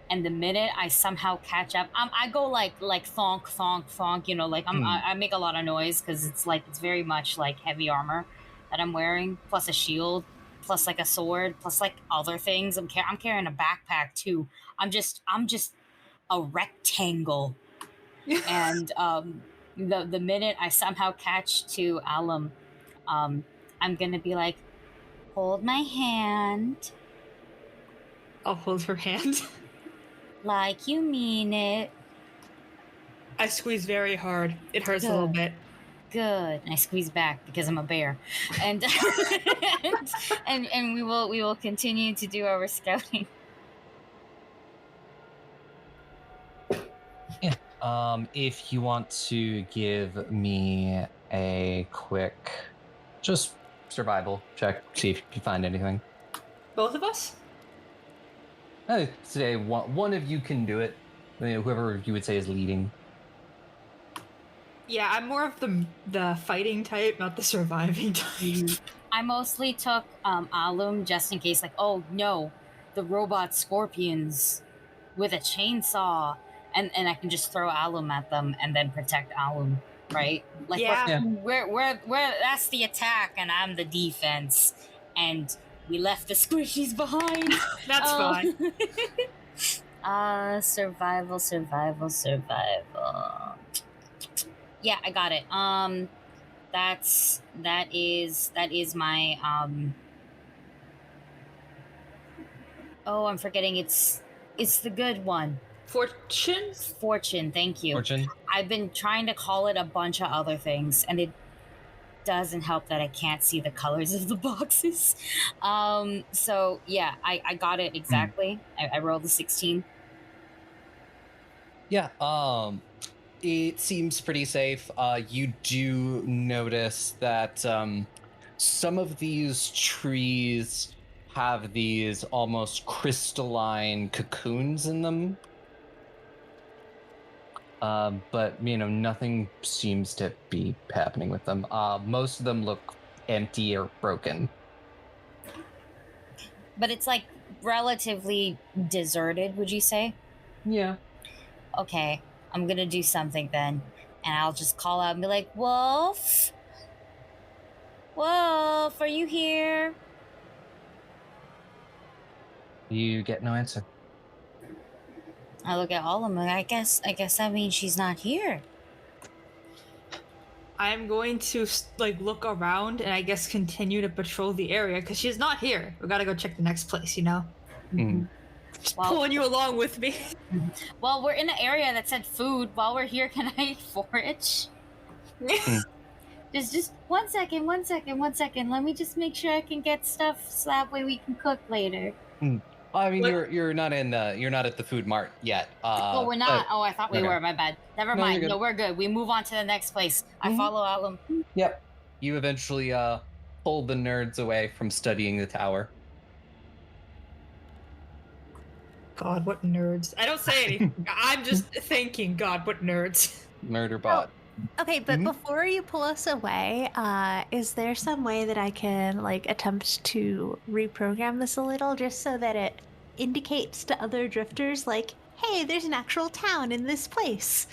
and the minute I somehow catch up, I go like thonk thonk thonk. I make a lot of noise because it's very much heavy armor that I'm wearing, plus a shield, plus a sword, plus other things. I'm carrying a backpack too. I'm just a rectangle, and the minute I somehow catch to Alum, I'm gonna be like, hold my hand. I'll hold her hand. Like you mean it. I squeeze very hard. It hurts a little bit. Good. And I squeeze back because I'm a bear. And and we will continue to do our scouting. Yeah. If you want to give me a quick, just survival check, see if you find anything. Both of us? Today, one of you can do it. Whoever you would say is leading. Yeah, I'm more of the fighting type, not the surviving type. I mostly took alum just in case, like, oh no, the robot scorpions with a chainsaw, and I can just throw alum at them and then protect alum, right? Like, Yeah. Yeah. we're that's the attack and I'm the defense, and we left the squishies behind. That's fine. Survival. Yeah, I got it. That is my oh, I'm forgetting it's the good one. Fortune? Fortune, thank you. Fortune. I've been trying to call it a bunch of other things, and it doesn't help that I can't see the colors of the boxes. So yeah, I got it exactly. I rolled a 16. Yeah. It seems pretty safe. You do notice that some of these trees have these almost crystalline cocoons in them. But nothing seems to be happening with them. Most of them look empty or broken. But it's like relatively deserted, would you say? Yeah. Okay, I'm gonna do something then. And I'll just call out and be like, Wolf? Wolf, are you here? You get no answer. I look at all of them. I guess that means she's not here. I'm going to look around and I guess continue to patrol the area because she's not here. We gotta go check the next place, you know? Mm. Just Well- pulling you along with me. Well, we're in an area that said food. While we're here, can I forage? Just 1 second. Let me just make sure I can get stuff so that way we can cook later. I mean, What- you're not at the food mart yet. Oh, we're not. Oh, I thought we okay. were. My bad. Never No, mind. you're good. No, we're good. We move on to the next place. I Mhm. follow Alum. Yep. You eventually pull the nerds away from studying the tower. God, what nerds. I don't say anything. I'm just thinking, God, what nerds. Murderbot. Okay, but Mhm. before you pull us away, is there some way that I can attempt to reprogram this a little just so that it indicates to other drifters hey, there's an actual town in this place,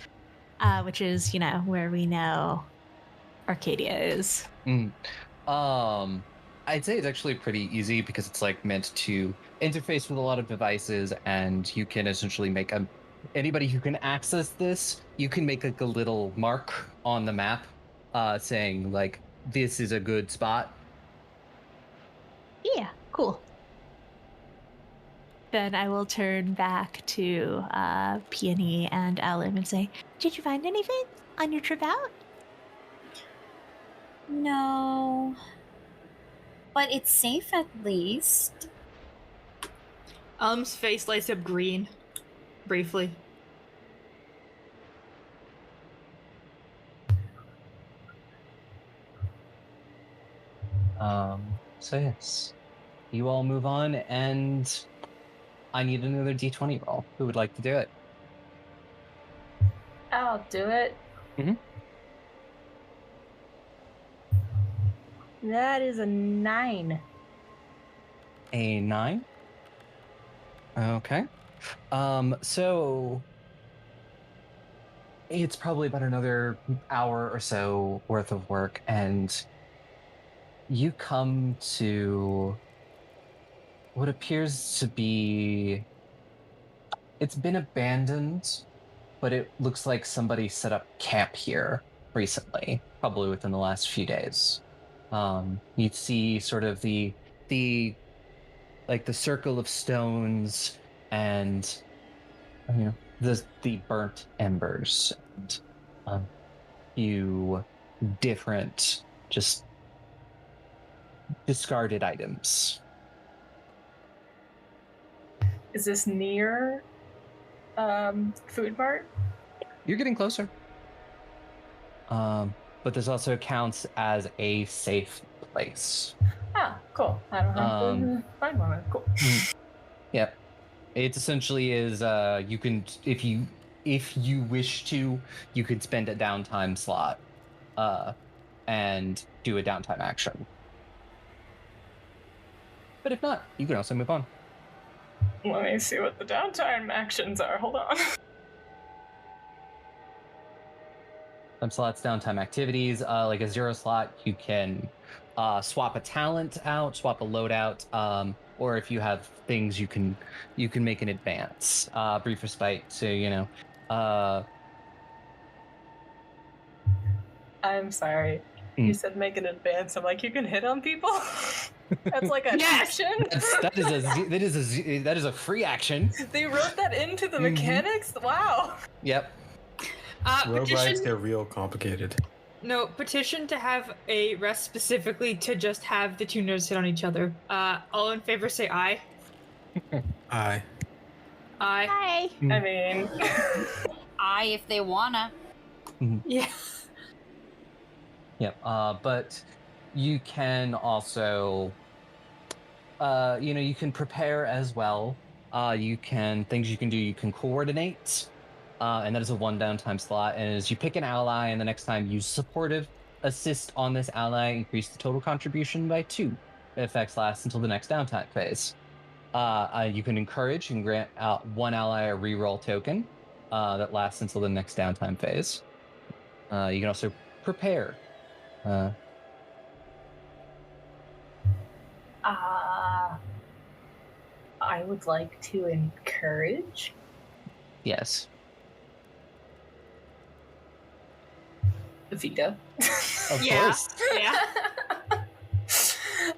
which is where we know Arcadia is. I'd say it's actually pretty easy because it's meant to interface with a lot of devices, and you can essentially make anybody who can access this, you can make a little mark on the map saying this is a good spot. Yeah, cool. Then I will turn back to Peony and Alim and say, did you find anything on your trip out? No. But it's safe at least. Alum's face lights up green. Briefly. So yes, you all move on, and I need another D20 roll. Who would like to do it? I'll do it. Mhm. That is a 9. A 9. Okay. So it's probably about another hour or so worth of work, and you come to what appears to be, it's been abandoned, but it looks like somebody set up camp here recently, probably within the last few days. You'd see sort of the circle of stones and the burnt embers and few different just discarded items. Is this near Food Mart? You're getting closer. But this also counts as a safe place. Ah, cool. I don't have to find one. Cool. Yep. It essentially is you can if you wish to, you could spend a downtime slot and do a downtime action. But if not, you can also move on. Let me see what the downtime actions are. Hold on. Time slots, downtime activities, like a 0 slot, you can swap a talent out, swap a loadout, or if you have things you can make an advance. Brief respite, so I'm sorry. You said make an advance. I'm like, you can hit on people? That's like an action? that is a free action. They wrote that into the mechanics? Wow. Yep. Roguelikes get real complicated. No, petition to have a rest specifically to just have the two nerds hit on each other. All in favor say aye. Aye. Aye. Hi. I mean... Aye if they wanna. Yeah. Yep. But you can also, you can prepare as well. Things you can do. You can coordinate, and that is a 1 downtime slot. And as you pick an ally, and the next time use supportive assist on this ally, increase the total contribution by 2. Effects last until the next downtime phase. You can encourage and grant out one ally a reroll token that lasts until the next downtime phase. You can also prepare. I would like to encourage. Yes. Vita. Of Yeah. course. Yeah.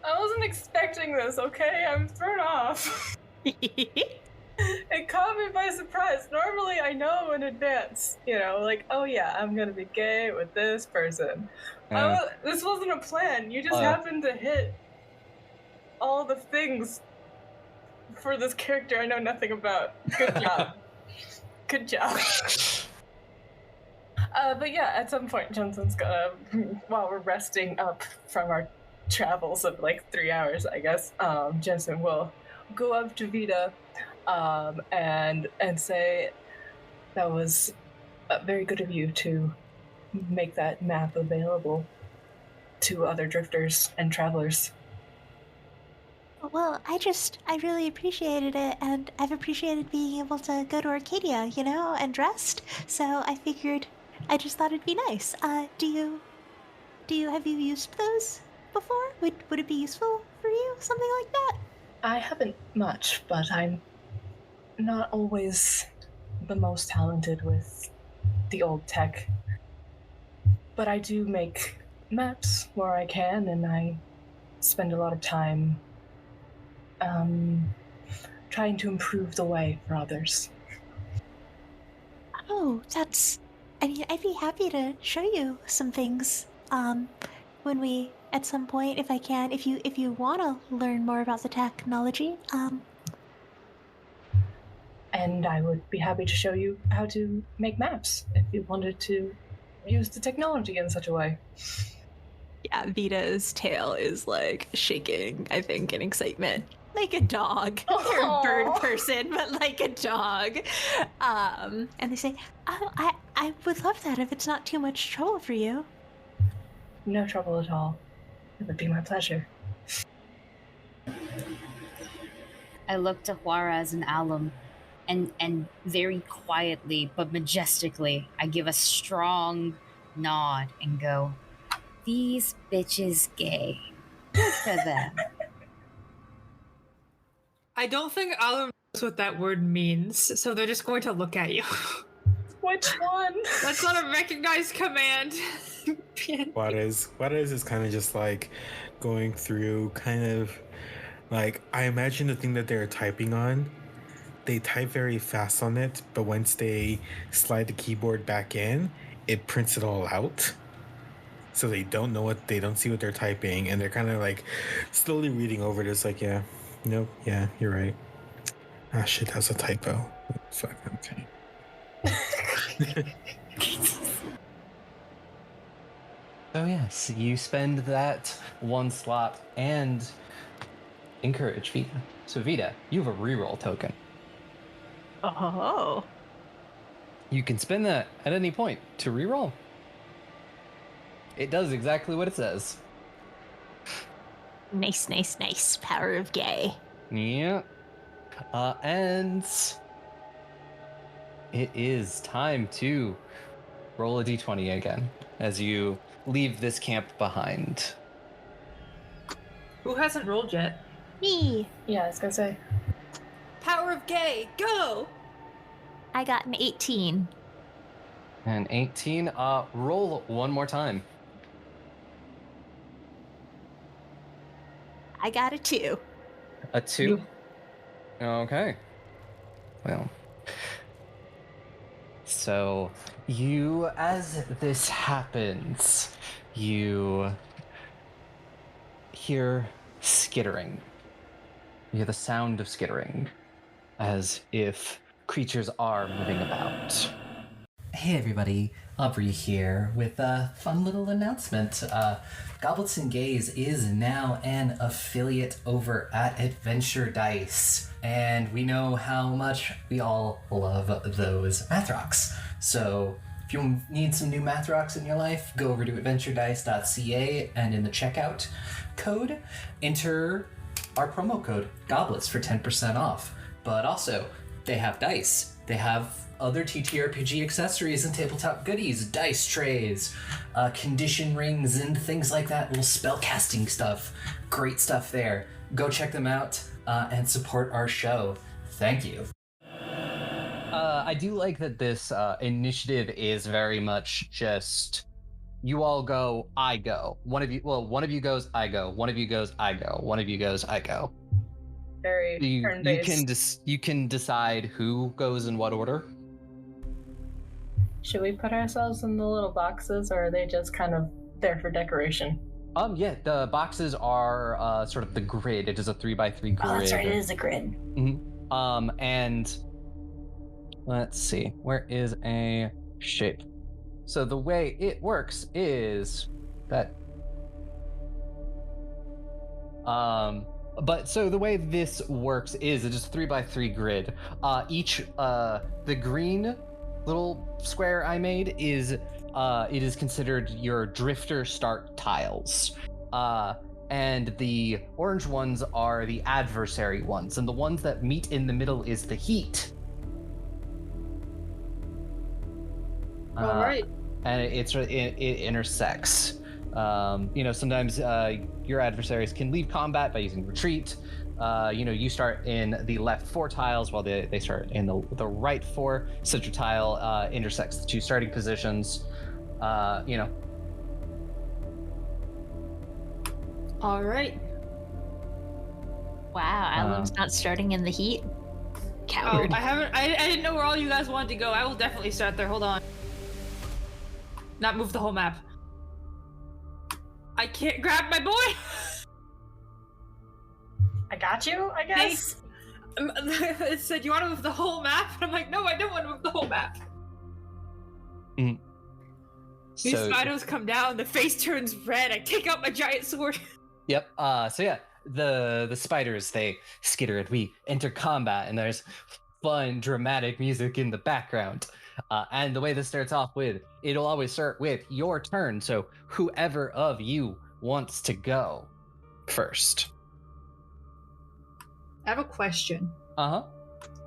I wasn't expecting this, okay? I'm thrown off. It caught me by surprise. Normally I know in advance, like, oh yeah, I'm gonna be gay with this person. This wasn't a plan. You just happened to hit all the things for this character I know nothing about. Good job. Good job. But yeah, at some point Jensen's gonna, while we're resting up from our travels of like 3 hours, I guess, Jensen will go up to Vita and say, that was very good of you to make that map available to other drifters and travelers. Well, I really appreciated it, and I've appreciated being able to go to Arcadia, and rest. So I figured, I just thought it'd be nice. Have you used those before? Would it be useful for you? Something like that? I haven't much, but I'm not always the most talented with the old tech. But I do make maps where I can, and I spend a lot of time trying to improve the way for others. Oh, I'd be happy to show you some things, when we, at some point, if I can, if you want to learn more about the technology, And I would be happy to show you how to make maps, if you wanted to use the technology in such a way. Yeah, Vita's tail is like shaking, I think, in excitement. Like a dog. You're a bird person, but like a dog. And they say, oh, I would love that if it's not too much trouble for you. No trouble at all. It would be my pleasure. I look to Juarez and Alum, and very quietly but majestically, I give a strong nod and go, "These bitches gay. Good for them." I don't think Alum knows what that word means, so they're just going to look at you. Which one? That's not a recognized command. Juarez is kind of just like going through kind of like, I imagine the thing that they're typing on, they type very fast on it, but once they slide the keyboard back in, it prints it all out. So they don't see what they're typing, and they're kind of like slowly reading over this, like, yeah, nope, yeah, you're right. Ah, shit, that was a typo. Fuck, okay. So yes, you spend that one slot and encourage Vita. So Vita, you have a reroll token. Oh. You can spend that at any point to reroll. It does exactly what it says. Nice, nice, nice. Power of gay. Yeah. And it is time to roll a d20 again as you leave this camp behind. Who hasn't rolled yet? Me. Yeah, I was gonna say. Power of gay, go! I got an 18. And 18, roll one more time. I got a 2. A 2? Okay. Well. So, you, as this happens, you hear skittering. You hear the sound of skittering, as if creatures are moving about. Hey everybody, Aubrey here with a fun little announcement. Goblets and Gaze is now an affiliate over at Adventure Dice, and we know how much we all love those math rocks. So if you need some new math rocks in your life, go over to adventuredice.ca and in the checkout code, enter our promo code GOBLETS for 10% off. But also, they have dice. They have other TTRPG accessories and tabletop goodies, dice trays, condition rings, and things like that, little spell casting stuff. Great stuff there. Go check them out and support our show. Thank you. I do like that this initiative is very much just you all go, I go. One of you goes, I go. One of you goes, I go. One of you goes, I go. Very turn-based. You can decide who goes in what order. Should we put ourselves in the little boxes, or are they just kind of there for decoration? Yeah, the boxes are sort of the grid. It is a 3x3 grid. Oh, that's right, it is a grid. Mm-hmm. And let's see, where is a shape? So the way it works is that but so the way this works is it is a 3x3 grid. Each the green little square I made is it is considered your drifter start tiles. And the orange ones are the adversary ones, and the ones that meet in the middle is the heat. All right. And it intersects. Sometimes your adversaries can leave combat by using retreat. You start in the left 4 tiles while they start in the right 4. Such a tile intersects the 2 starting positions. All right. Wow, Alum's not starting in the heat. Coward. Oh, I didn't know where all you guys wanted to go. I will definitely start there. Hold on. Not move the whole map. I can't grab my boy. I got you, I guess. It said, you want to move the whole map? And I'm like, no, I don't want to move the whole map. Mm. These spiders come down, the face turns red, I take out my giant sword. Yep. The spiders, they skitter and we enter combat, and there's fun, dramatic music in the background. And the way this starts off with, it'll always start with your turn. So whoever of you wants to go first. I have a question. Uh-huh.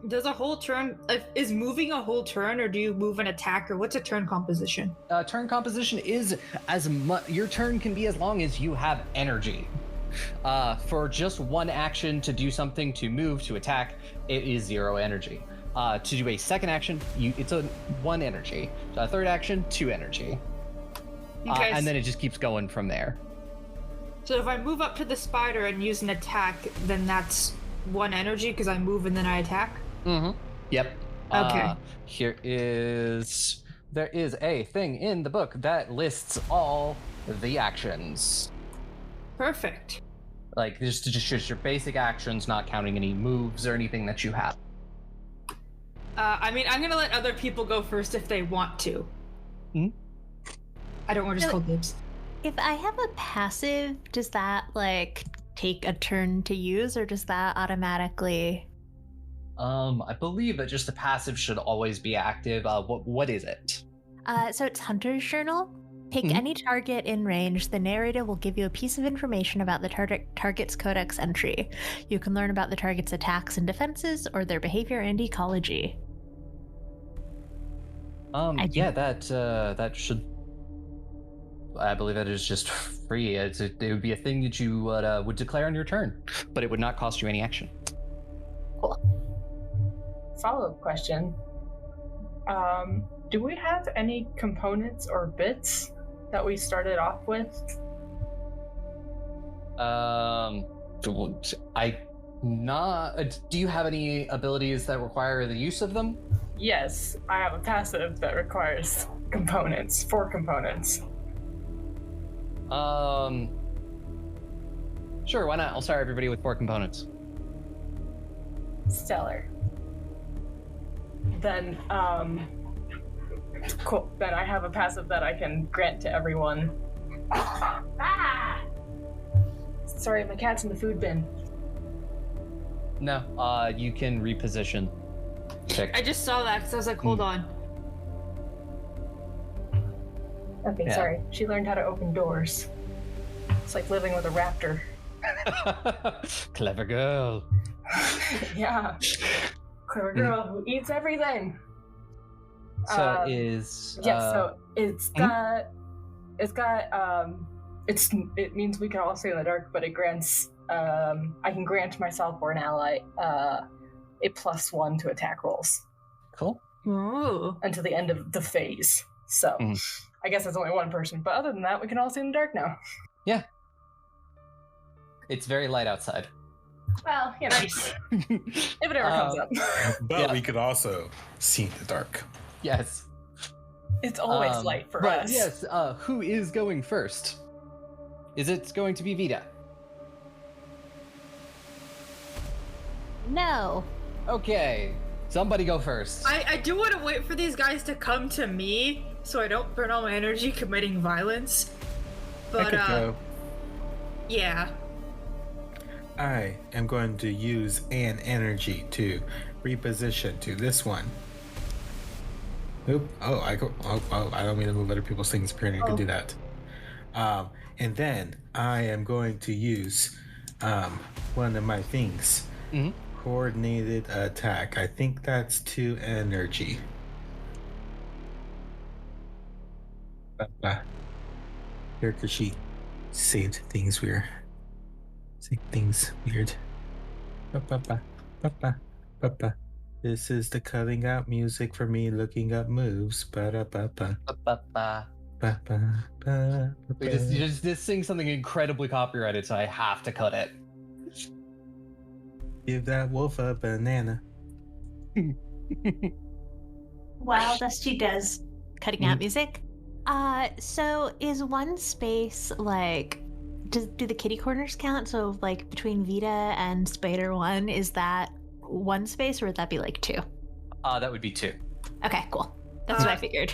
Does a whole turn, is moving a whole turn, or do you move an attack, or what's a turn composition? Turn composition is as much, your turn can be as long as you have energy. For just one action to do something, to move, to attack, it is 0 energy. To do a second action, it's a 1 energy. So a third action, 2 energy. Okay. And then it just keeps going from there. So if I move up to the spider and use an attack, then that's 1 energy because I move and then I attack? Mm-hmm. Yep. Okay. There is a thing in the book that lists all the actions. Perfect. Like just your basic actions, not counting any moves or anything that you have. I'm gonna let other people go first if they want to. I don't want to just So- call dibs. If I have a passive, does that like take a turn to use, or does that automatically? I believe that just the passive should always be active. What is it? So it's Hunter's Journal. Pick Mhm. any target in range. The narrator will give you a piece of information about the target's codex entry. You can learn about the target's attacks and defenses, or their behavior and ecology. I do- Yeah, that should. I believe that is just free. It would be a thing that you would declare on your turn, but it would not cost you any action. Follow-up question. Do we have any components or bits that we started off with? Do you have any abilities that require the use of them? Yes, I have a passive that requires components, 4 components. Sure, why not? I'll start everybody with 4 components. Stellar. Then, cool. Then I have a passive that I can grant to everyone. Ah! Sorry, my cat's in the food bin. No, you can reposition. I just saw that because I was like, hold on. Okay, Yeah. sorry. She learned how to open doors. It's like living with a raptor. Clever girl. Yeah. Clever girl who eats everything. So is Yes, so it means we can all stay in the dark, but it grants I can grant myself or an ally a +1 to attack rolls cool. Oh. until the end of the phase. So Mhm. I guess it's only one person, but other than that, we can all stay in the dark now. It's very light outside. Well, you know, if it ever comes up, But Yeah. we could also see in the dark. Yes. it's always light for but us. yes, who is going first? Is it going to be Vita? No. Okay, somebody go first. I do want to wait for these guys to come to me so I don't burn all my energy committing violence. I But, could go. yeah. I am going to use an energy to reposition to this one. Oop. Oh, I don't mean to move other people's things. Apparently, I can do that. And then I am going to use one of my things. Mhm. Coordinated attack. I think that's 2 energy. Character sheet saved things weird. Saved things weird. This is the cutting out music for me looking up moves. Ba-ba-ba. We Just you just sing something incredibly copyrighted, so I have to cut it. give that wolf a banana. While Dusty does cutting out music. So is one space like do the kitty corners count? So like between Vita and Spider One, is that one space or would that be like 2? That would be 2. Okay, cool. That's what I Uh, figured.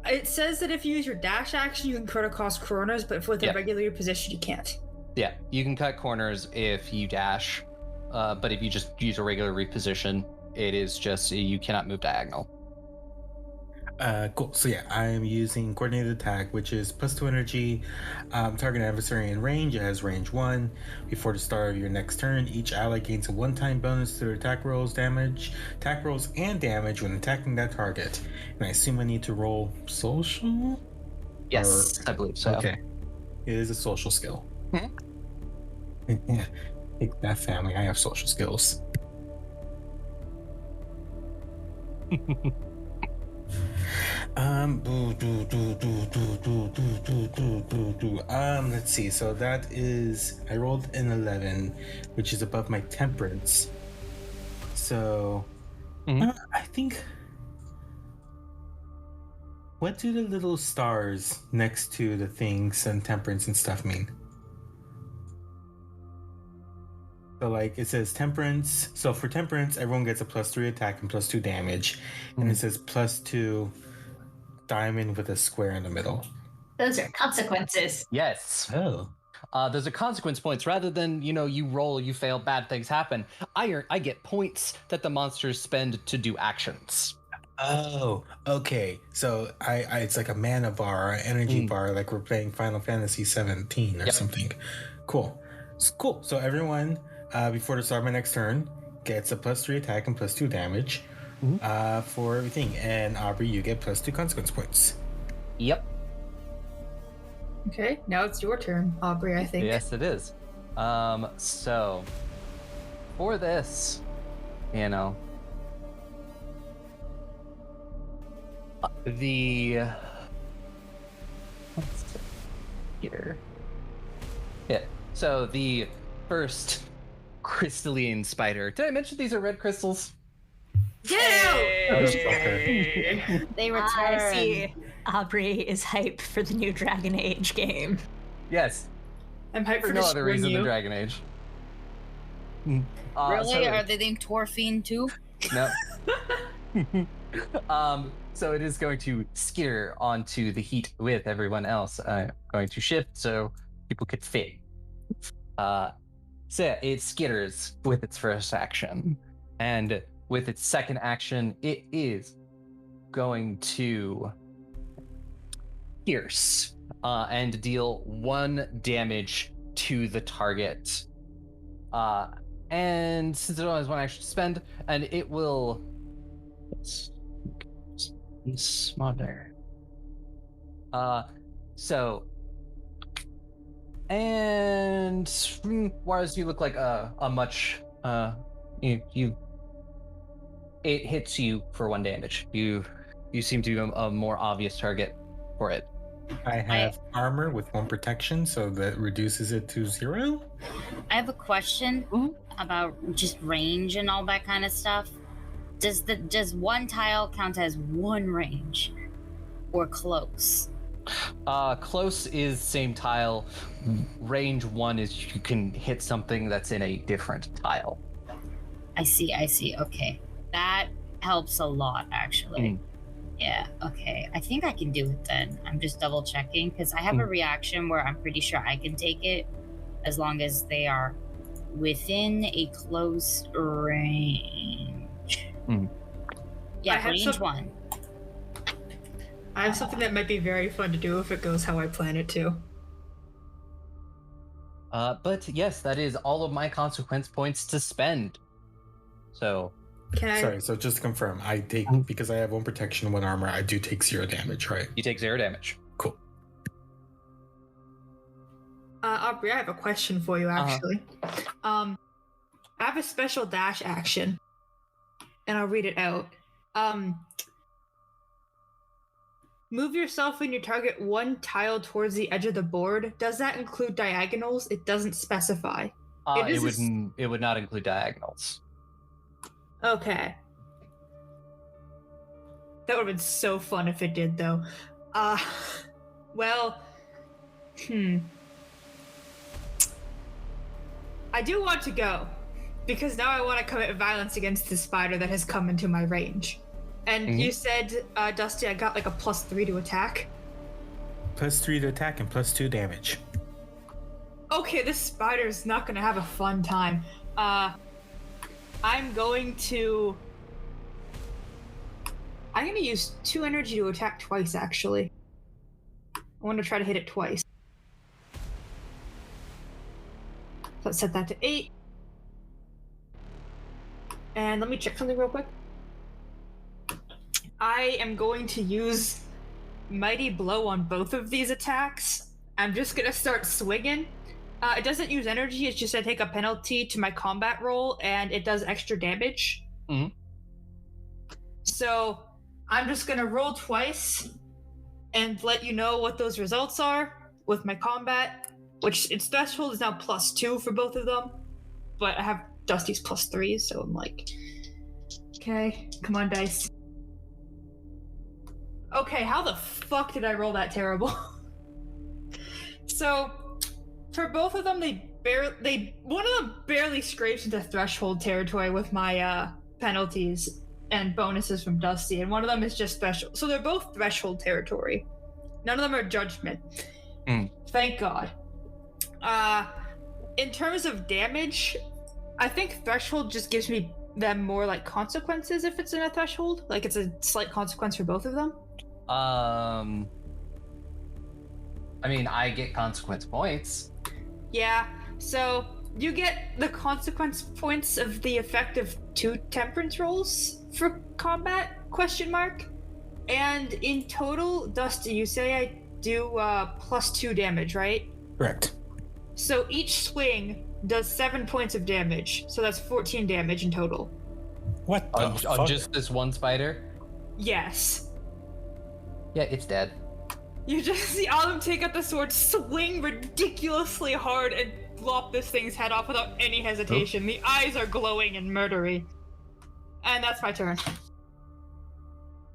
It says that if you use your dash action, you can cut across corners, but if with Yeah. a regular position, you can't. Yeah, you can cut corners if you dash, but if you just use a regular reposition, it is just you cannot move diagonal. Cool. So yeah, I am using coordinated attack, which is +2 energy. Target adversary in range. It has range 1. Before the start of your next turn, each ally gains a one-time bonus to their attack rolls, and damage when attacking that target. And I assume I need to roll social. Yes, I believe so. Okay, it is a social skill. Mhm. Yeah, take that, family. I have social skills. Let's see. So that is I rolled an 11, which is above my temperance. So Mhm. I think. What do the little stars next to the things and temperance and stuff mean? So like it says temperance. So for temperance, everyone gets a +3 attack and +2 damage, and it says +2 diamond with a square in the middle. Those are consequences. Yes. Oh. Those are consequence points. Rather than, you roll, you fail, bad things happen. I get points that the monsters spend to do actions. Oh, okay. So I it's like a mana bar or energy bar, like we're playing Final Fantasy 17 or Yep. something. Cool. Cool. So everyone, before the start of my next turn, gets a +3 attack and +2 damage for everything. And Aubrey, you get +2 consequence points. Yep. Okay, now it's your turn, Aubrey, I think. Yes, it is. So for this, the let's see here. Yeah. So the first crystalline spider. Did I mention these are red crystals? Yay! They return. I see. Aubrey is hype for the new Dragon Age game. Yes. I'm hyped For for no other destroying reason you. than Dragon Age. Really? So- Are they named Torfiend too? No. So it is going to skitter onto the heat with everyone else. I'm going to shift so people could fit. So yeah, it skitters with its first action. And with its second action, it is going to pierce and deal 1 damage to the target. And since it only has 1 action to spend, and it will be smaller. So, and Wars, you look like a much it hits you for 1 damage. You seem to be a more obvious target for it. I have armor with 1 protection, so that reduces it to 0. I have a question about just range and all that kind of stuff. Does 1 tile count as 1 range, or close? Close is same tile. Range 1 is you can hit something that's in a different tile. I see. Okay, that helps a lot actually. Yeah. Okay. I think I can do it then. I'm just double checking because I have a reaction where I'm pretty sure I can take it as long as they are within a close range. Yeah, I have range some- 1. I have something that might be very fun to do if it goes how I plan it to. But yes, that is all of my consequence points to spend. So Can I? Sorry, so just to confirm, I take, because I have 1 protection, 1 armor, I do take 0 damage, right? you take 0 damage. Cool. Aubrey, I have a question for you actually. I have a special dash action, and I'll read it out. Move yourself and your target 1 tile towards the edge of the board. Does that include diagonals? It doesn't specify. It would not include diagonals. Okay. That would have been so fun if it did, though. Well, I do want to go, because now I want to commit violence against the spider that has come into my range. And you said, Dusty, I got like a +3 to attack? +3 to attack and +2 damage. Okay, this spider's not gonna have a fun time. I'm gonna use 2 energy to attack twice, actually. I want to try to hit it twice. So let's set that to 8. And let me check something real quick. I am going to use Mighty Blow on both of these attacks. I'm just gonna start swinging. It doesn't use energy, it's just I take a penalty to my combat roll, and it does extra damage. So I'm just gonna roll twice and let you know what those results are with my combat, which its threshold is now +2 for both of them, but I have Dusty's +3, so I'm like, okay, come on, dice. Okay, how the fuck did I roll that terrible? So, for both of them, one of them barely scrapes into threshold territory with my penalties, and bonuses from Dusty, and one of them is just special. So they're both threshold territory. None of them are judgment. Thank God. In terms of damage, I think threshold just gives me them more like consequences if it's in a threshold. Like it's a slight consequence for both of them. I mean, I get consequence points. Yeah, so you get the consequence points of the effect of 2 temperance rolls for combat, ? And in total, Dusty, you say I do +2 damage, right? Correct. So each swing does 7 points of damage, so that's 14 damage in total. What the On fuck? just this one spider? Yes. Yeah, it's dead. You just see Alum take out the sword, swing ridiculously hard, and lop this thing's head off without any hesitation. The eyes are glowing and murdery. And that's my turn.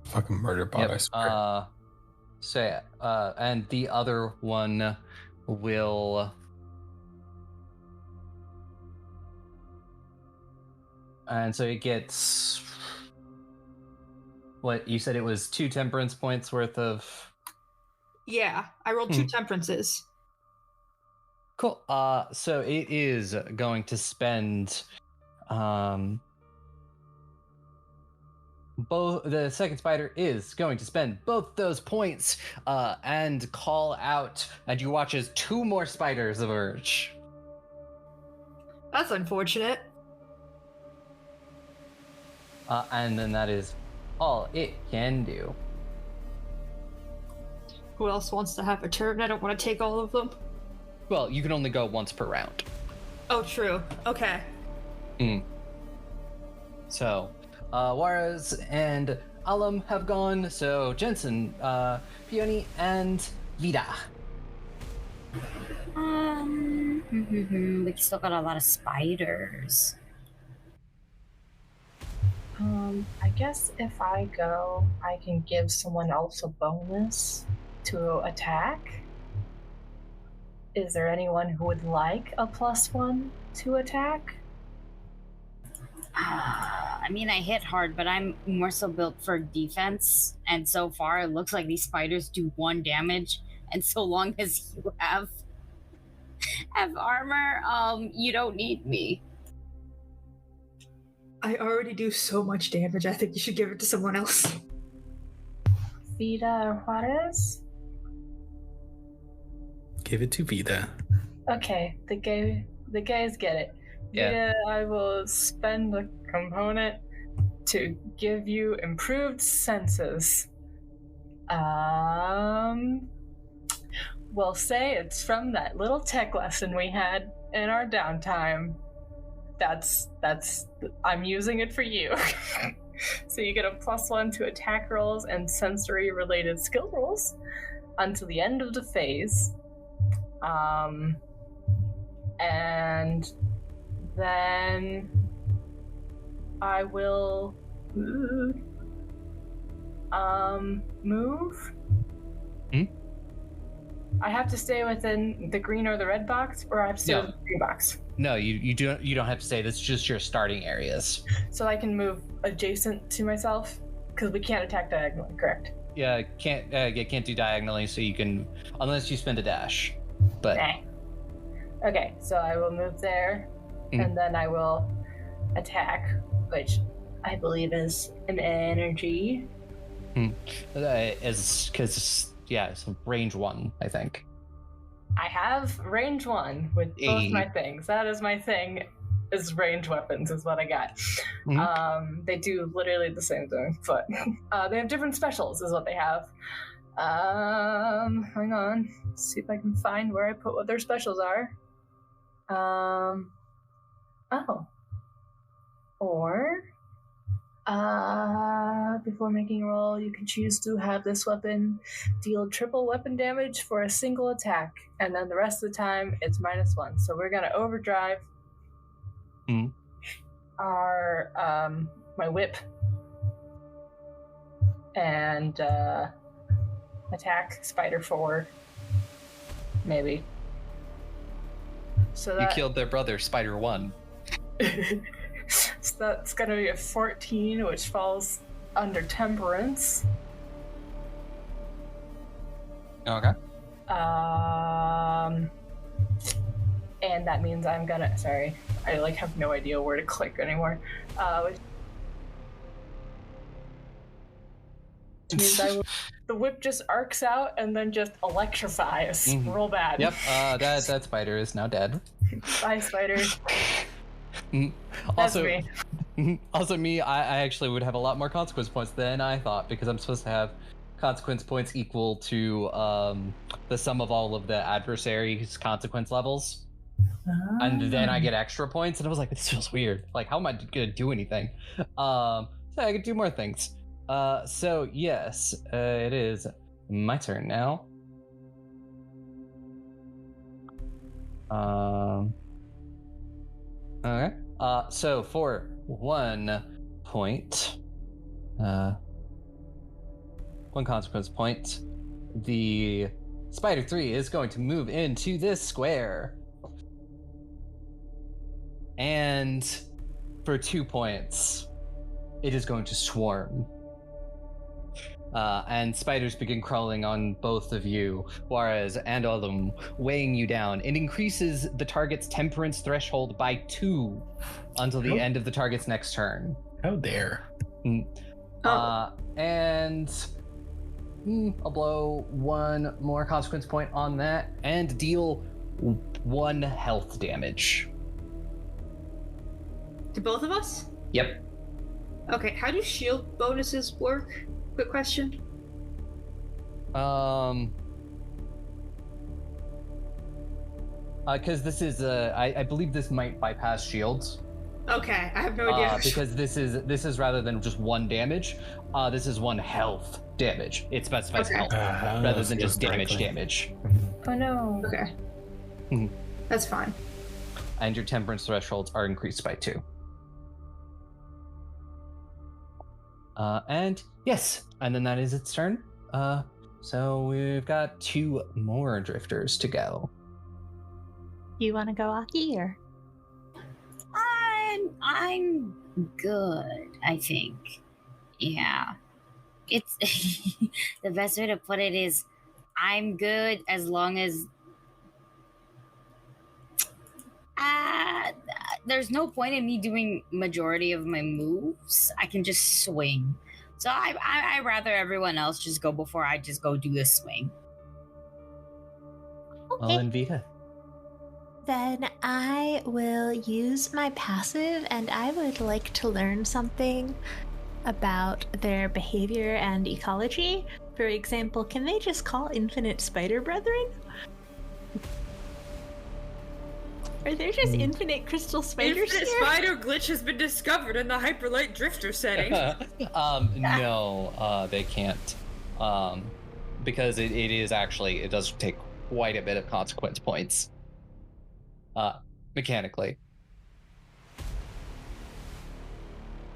Fucking murder bot, I swear. And the other one will... And so it gets... What, you said it was 2 temperance points worth of... Yeah, I rolled 2 temperances. Cool. So it is going to spend... both the second spider is going to spend both those points and call out, and you watch as 2 more spiders emerge. That's unfortunate. And then that is all it can do. Who else wants to have a turn? I don't want to take all of them. Well, you can only go once per round. Oh, true. Okay. So, Juarez and Alum have gone, so Jensen, Peony, and Vida. We still got a lot of spiders. I guess if I go, I can give someone else a bonus to attack. Is there anyone who would like a +1 to attack? I mean, I hit hard, but I'm more so built for defense. And so far, it looks like these spiders do 1 damage. And so long as you have armor, you don't need me. I already do so much damage. I think you should give it to someone else. Vida or Juarez? Give it to Vida. Okay, the guys get it. Yeah. Vida, I will spend a component to give you improved senses. We'll say it's from that little tech lesson we had in our downtime. That's I'm using it for you. So you get a +1 to attack rolls and sensory related skill rolls until the end of the phase. And then I will move. I have to stay within the green or the red box, or I have to stay within the green box. No, you don't have to say. That's just your starting areas. So I can move adjacent to myself because we can't attack diagonally, correct? Yeah, can't do diagonally, so you can, unless you spend a dash. But Okay, so I will move there, and then I will attack, which I believe is an energy. Because it's range 1, I think. I have range 1 with both my things. That is my thing. Is range weapons is what I got. They do literally the same thing, but they have different specials is what they have. Hang on. Let's see if I can find where I put what their specials are. Before making a roll, you can choose to have this weapon deal triple weapon damage for a single attack, and then the rest of the time it's -1. So we're gonna overdrive our my whip and attack Spider 4, maybe. So that... You killed their brother, Spider 1. So that's gonna be a 14, which falls under temperance. Okay. And that means I'm gonna. Sorry, I like have no idea where to click anymore. Which means the whip just arcs out and then just electrifies. Mhm. Real bad. Yep. That spider is now dead. Bye, spider. Mhm. That's Also, me. also me. I actually would have a lot more consequence points than I thought because I'm supposed to have consequence points equal to the sum of all of the adversary's consequence levels. And then I get extra points, and I was like, this feels weird. Like, how am I gonna do anything? So I could do more things. So yes, it is my turn now. Okay. So for 1 point, 1 consequence point, the Spider 3 is going to move into this square. And for 2 points, it is going to swarm. And spiders begin crawling on both of you, Juarez and Olum, weighing you down. It increases the target's temperance threshold by 2 until the end of the target's next turn. How dare. And I'll blow 1 more consequence point on that and deal 1 health damage. To both of us? Yep. Okay, how do shield bonuses work? Quick question. Because this is I believe this might bypass shields. Okay, I have no idea. Because this is rather than just 1 damage, this is 1 health damage. It specifies Okay. health rather than just damage. Oh no. Okay. Mhm. That's fine. And your temperance thresholds are increased by 2. And yes, and then that is its turn. So we've got 2 more drifters to go. You want to go, Aki, or? I'm good, I think. Yeah. It's the best way to put it is I'm good as long as there's no point in me doing majority of my moves. I can just swing. So I rather everyone else just go before I just go do this swing. Well, then Vita. Then I will use my passive, and I would like to learn something about their behavior and ecology. For example, can they just call infinite spider brethren? Are there just infinite crystal spiders Infinite here? spider glitch has been discovered in the hyperlight drifter setting. No, they can't. Because it is actually, it does take quite a bit of consequence points. Mechanically.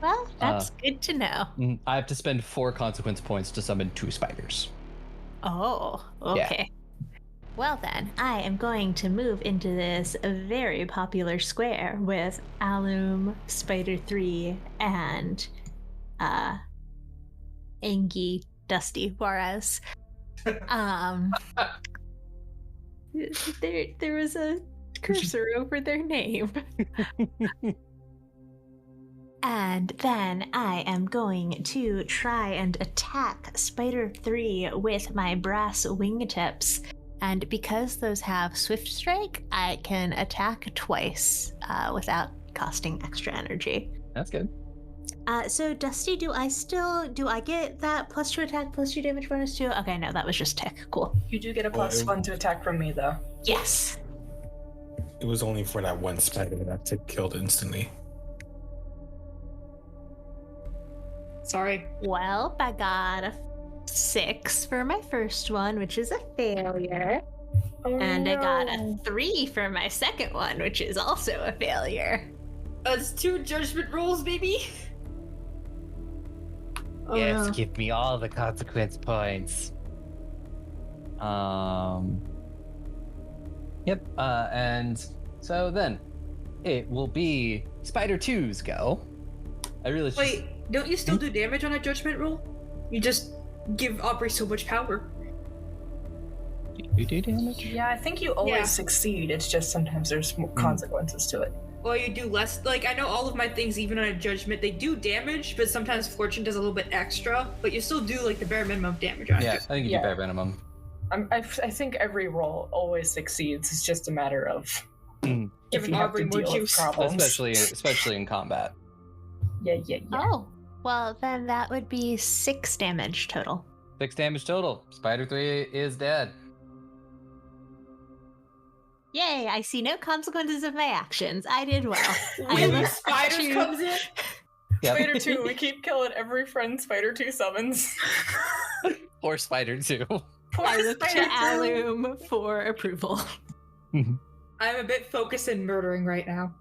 Well, that's good to know. I have to spend 4 consequence points to summon 2 spiders. Oh, okay. Well then, I am going to move into this very popular square with Alum, Spider 3, and Angie, Dusty, Juarez. There was a cursor over their name. And then I am going to try and attack Spider 3 with my brass wingtips. And because those have Swift Strike, I can attack twice without costing extra energy. That's good. So Dusty, do I get that +2 attack, +2 damage bonus too? Okay, no, that was just tick. Cool. You do get a +1 to attack from me, though. Yes. It was only for that 1 spider that tick killed instantly. Sorry. Well, I got a 6 for my first one, which is a failure. Oh, And I got a no. 3 for my second one, which is also a failure. That's 2 judgment rolls, baby. Oh, Yes, no. give me all the consequence points. Yep, and so then it will be Spider 2's go. I really should. Wait, don't you still do damage on a judgment roll? You just give Aubrey so much power. You do damage? Yeah, I think you always Yeah. succeed. It's just sometimes there's more consequences to it. Well, you do less. Like, I know all of my things, even on a judgment, they do damage, but sometimes fortune does a little bit extra. But you still do like the bare minimum of damage on Yeah, it. I think you Yeah. do bare minimum. I think every roll always succeeds. It's just a matter of Mm. if Giving you have Aubrey to more deal with juice. problems. Especially in combat. Yeah. Oh, well, then that would be 6 damage total. 6 damage total. Spider 3 is dead. Yay, I see no consequences of my actions. I did well. I When look Spiders to- comes in. Yep. Spider 2, we keep killing every friend Spider 2 summons. Or Spider 2. Poor I look to Spider 2. Alum for approval. I'm a bit focused in murdering right now.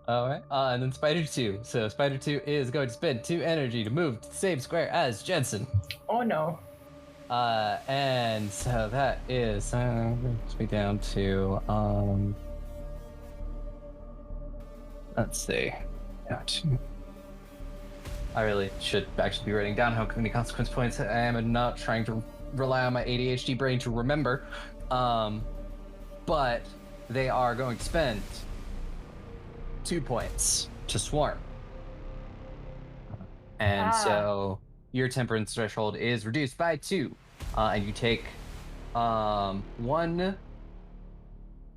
Alright. And then Spider 2. So Spider 2 is going to spend 2 energy to move to the same square as Jensen. Oh no. And so that is brings me down to let's see. Yeah, I really should actually be writing down how many consequence points I am and not trying to rely on my ADHD brain to remember. But they are going to spend 2 points to swarm. And so your temperance threshold is reduced by 2. And you take 1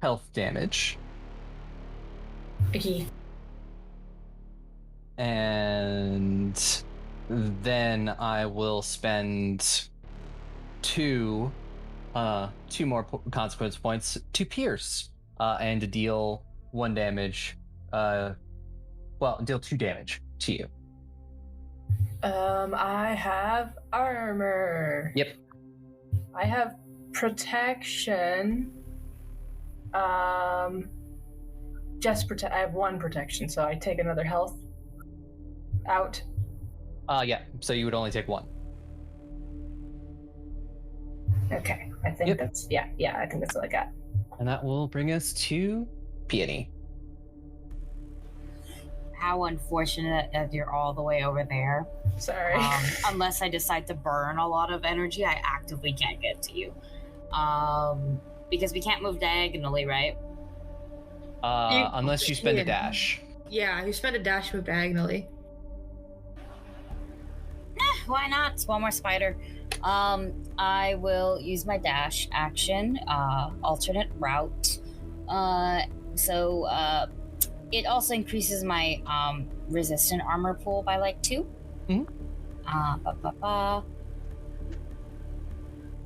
health damage. Okay. And then I will spend 2 more consequence points to pierce and to deal 1 damage. Deal 2 damage to you. I have armor. Yep. I have protection. Just I have 1 protection, so I take another health out. Yeah. So you would only take 1. Okay, I think Yep. that's yeah. I think that's what I got. And that will bring us to Peony. How unfortunate that you're all the way over there. Sorry. Unless I decide to burn a lot of energy, I actively can't get to you. Because we can't move diagonally, right? Unless you spend a can. dash. Yeah, you spend a dash move diagonally. Why not? It's one more spider. I will use my dash action, alternate route. It also increases my resistant armor pool by like 2. Mhm.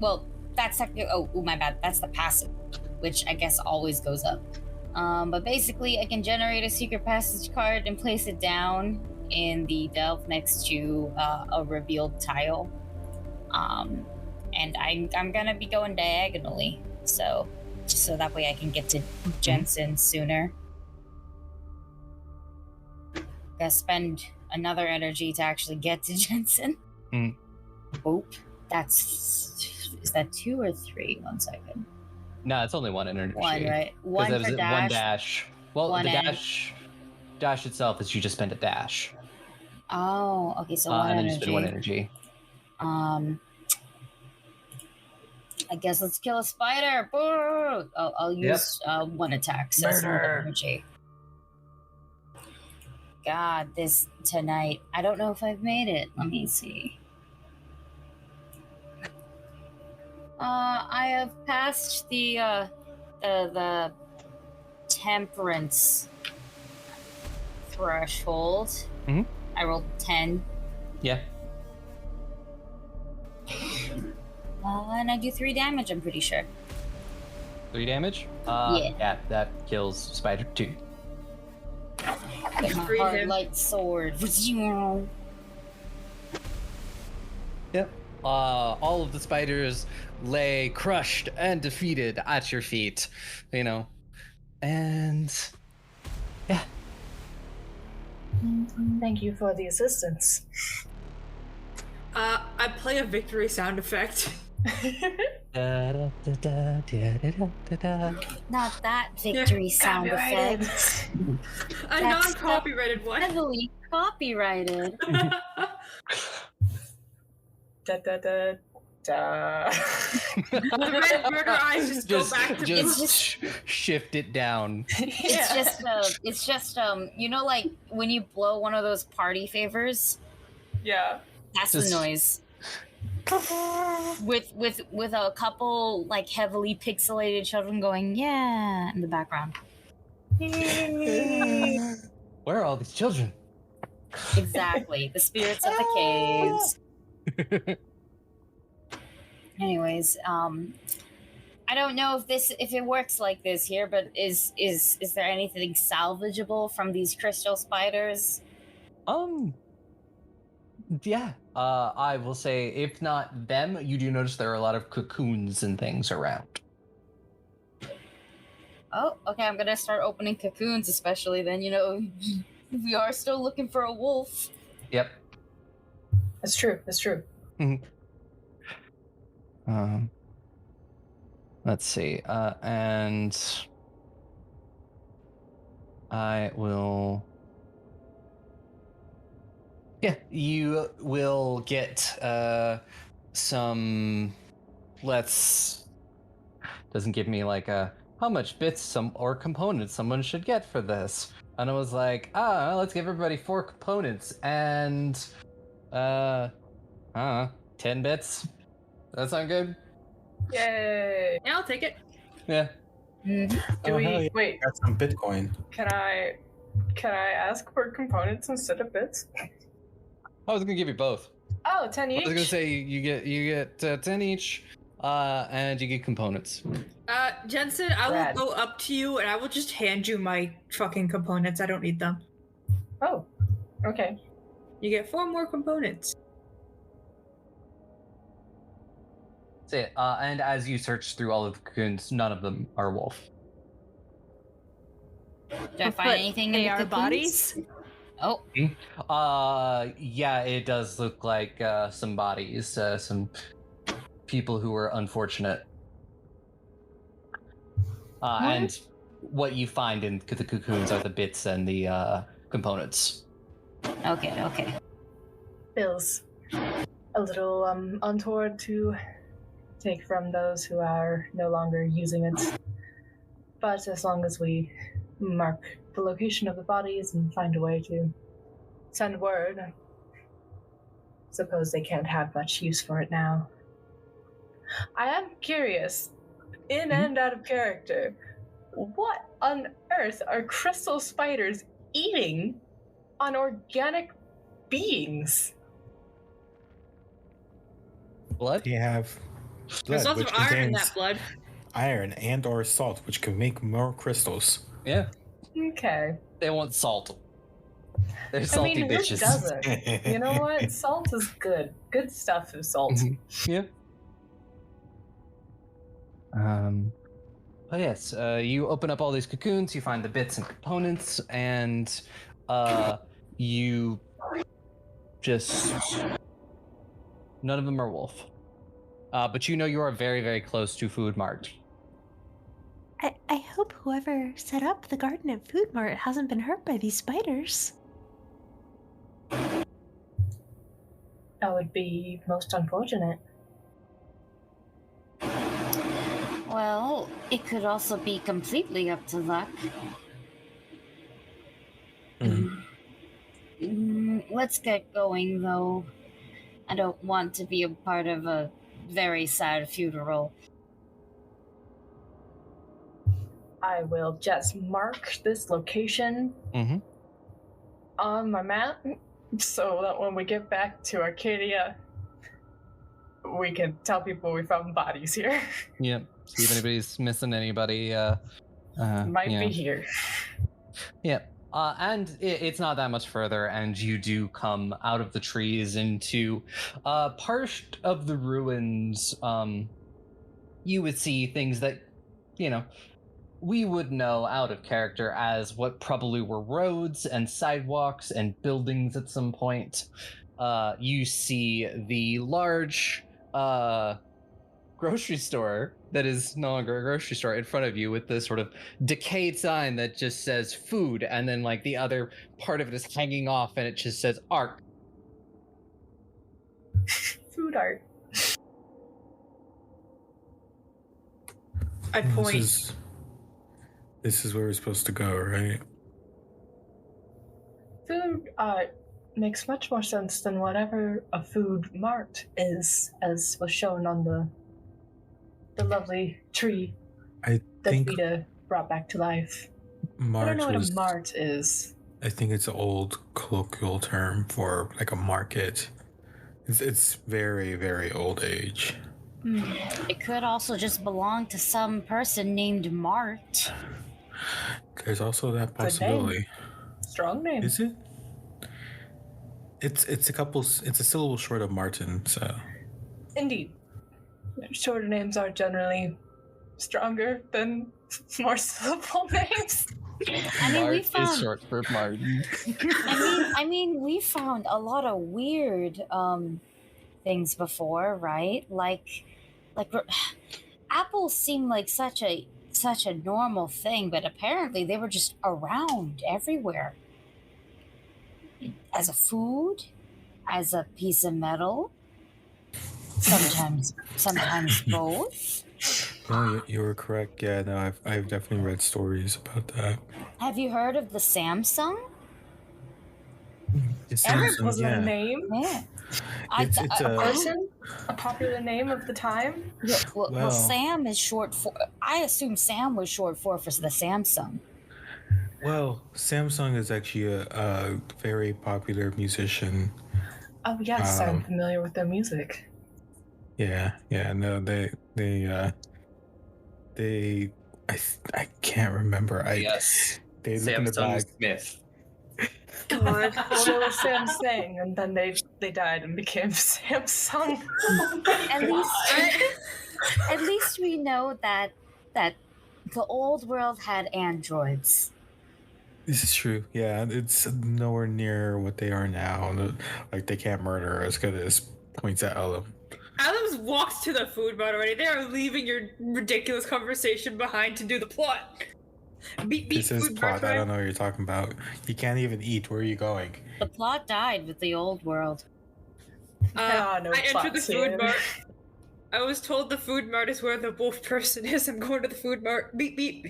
Well, that's technically. Oh, my bad. That's the passive, which I guess always goes up. But basically, I can generate a secret passage card and place it down in the delve next to a revealed tile. And I'm gonna be going diagonally, so just so that way I can get to Jensen sooner. Gotta spend another energy to actually get to Jensen. Mm. Oop. Is that 2 or 3? 1 second. No, it's only 1 energy. 1, right? 1 Because for that was dash. 1 dash. Well, One the en- dash itself is you just spend a dash. Oh, okay. So 1 and then energy. you spend 1 energy. I guess let's kill a spider. Boo! I'll use 1 attack. So some Murder. energy. God, this tonight. I don't know if I've made it. Let me see. I have passed the temperance threshold. Mhm. I rolled 10. Yeah. And I do 3 damage, I'm pretty sure. 3 damage? Yeah. Yeah, that kills Spider 2. With my Freeze hard him. light sword. Yep. All of the spiders lay crushed and defeated at your feet, and yeah. Thank you for the assistance. I play a victory sound effect. Da-da-da-da-da-da-da-da. Not that victory sound Copyrighted. effect. A That's non-copyrighted one. Heavily copyrighted. Da da da da. The red murder eyes just go back to just It's shift it down. It's just you know, like when you blow one of those party favors. Yeah. That's Just- the noise. With a couple like heavily pixelated children going yeah in the background. Where are all these children? Exactly, the spirits of the caves. Anyways, I don't know if it works like this here, but is there anything salvageable from these crystal spiders? Yeah. I will say, if not them, you do notice there are a lot of cocoons and things around. Oh, okay. I'm gonna start opening cocoons, especially then. You know, we are still looking for a wolf. Yep. That's true. That's true. Let's see. And I will. Yeah, you will get some. Doesn't give me like a how much bits or components someone should get for this. And I was like, let's give everybody 4 components and 10 bits. That sound good? Yay! Yeah, I'll take it. Yeah. Do Oh, we hell yeah. wait? Got some Bitcoin. Can I ask for components instead of bits? I was gonna give you both. Oh, 10 I each. was gonna say you get 10 each, and you get components. Jensen, I Rad. will go up to you and I will just hand you my fucking components. I don't need them. Oh, okay. You get 4 more components. That's it. And as you search through all of the cocoons, none of them are wolf. Did I find anything in They the are cocoons? bodies. Oh, Yeah, it does look like some bodies, some people who were unfortunate. And what you find in the cocoons are the bits and the components. okay. Feels a little untoward to take from those who are no longer using it. But as long as we mark the location of the bodies and find a way to send word, I suppose they can't have much use for it now. I am curious, in and out of character, what on earth are crystal spiders eating on organic beings? Blood? They have There's blood, lots which of iron in contains that blood. iron and or salt, which can make more crystals. Yeah. Okay. They want salt. They're I salty mean, who bitches. doesn't? You know what? Salt is good. Good stuff is salt. Mhm. Yeah. But yes, you open up all these cocoons, you find the bits and components, and you just none of them are wolf. But you know you are very, very close to Food Mart. I hope whoever set up the Garden of Food Mart hasn't been hurt by these spiders. That would be most unfortunate. Well, it could also be completely up to luck. Let's get going, though. I don't want to be a part of a very sad funeral. I will just mark this location Mhm. on my map so that when we get back to Arcadia, we can tell people we found bodies here. Yep. See if anybody's missing anybody. Might yeah. be here. Yep. And it's not that much further, and you do come out of the trees into part of the ruins. You would see things that, we would know out of character as what probably were roads and sidewalks and buildings at some point. You see the large grocery store that is no longer a grocery store in front of you with this sort of decayed sign that just says food, and then like the other part of it is hanging off and it just says art. Food art. I point. This is where we're supposed to go, right? Food art makes much more sense than whatever a food mart is, as was shown on the lovely tree I that think Vita brought back to life. I don't March know what was. a mart is. I think it's an old colloquial term for like a market. It's very, very old age. It could also just belong to some person named Mart. There's also that Good name. possibility. Strong name. Is it? It's a syllable short of Martin, so Indeed. Shorter names are generally stronger than more syllable names. I mean, we Mart is found. short for Martin. I mean, we found a lot of weird things before, right? Like apples seem like such a normal thing, but apparently they were just around everywhere. As a food, as a piece of metal, sometimes both. no, you were correct. Yeah, no, I've definitely read stories about that. Have you heard of the Samsung? It Eric sounds- was yeah. a name. Yeah. It's A person? A popular name of the time? Well, Well- Sam is short for. I assume Sam was short for the Samsung. Well, Samsung is actually a very popular musician. Oh yes, I'm Um, familiar with their music. Yeah, no, I can't remember. Yes. They look in the Samsung bag. Smith. God. Well, they were Samsung, and then they died and became Samsung. At least we know that the old world had androids. This is true. Yeah, it's nowhere near what they are now. Like they can't murder as good as points at Ellum. Adams walked to the food mart already. They are leaving your ridiculous conversation behind to do the plot. Beat This is food plot. mart. I don't know what you're talking about. You can't even eat. Where are you going? The plot died with the old world. No I entered the plots food here. mart. I was told the food mart is where the wolf person is. I'm going to the food mart. Beep beep.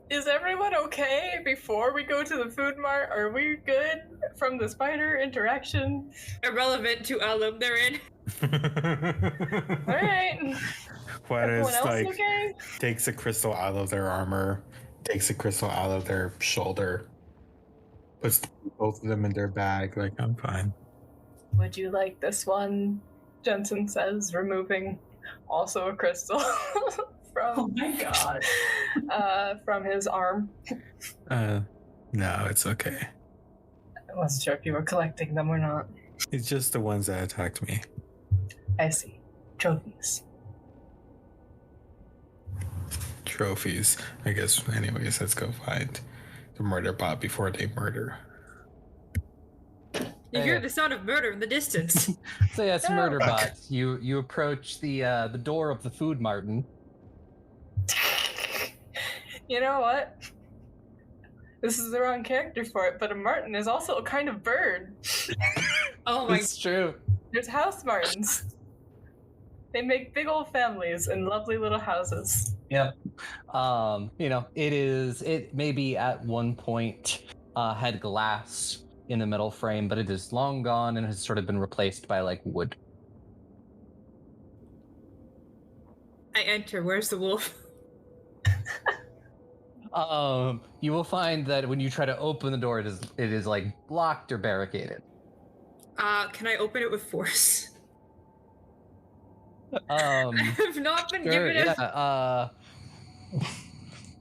Is everyone okay before we go to the food mart? Are we good from the spider interaction? Irrelevant to Alum. They're in. All right. Everyone Juarez else like okay? takes a crystal out of their armor, takes a crystal out of their shoulder, puts both of them in their bag. Like I'm fine. Would you like this one? Jensen says, removing also a crystal from Oh my god. from his arm. No, it's okay. I wasn't sure if you were collecting them or not. It's just the ones that attacked me. I see. Trophies. Trophies. I guess. Anyways, let's go find the murder bot before they murder. You hear the sound of murder in the distance. So yeah, it's Oh. Murderbot. You approach the door of the food Martin. You know what? This is the wrong character for it, but a martin is also a kind of bird. Oh my. It's true. There's house martins. They make big old families in lovely little houses. Yep. It maybe at one point had glass in the metal frame, but it is long gone and has sort of been replaced by like wood. I enter. Where's the wolf? You will find that when you try to open the door, it is like blocked or barricaded. Can I open it with force? Sure, I've not been given a. yeah.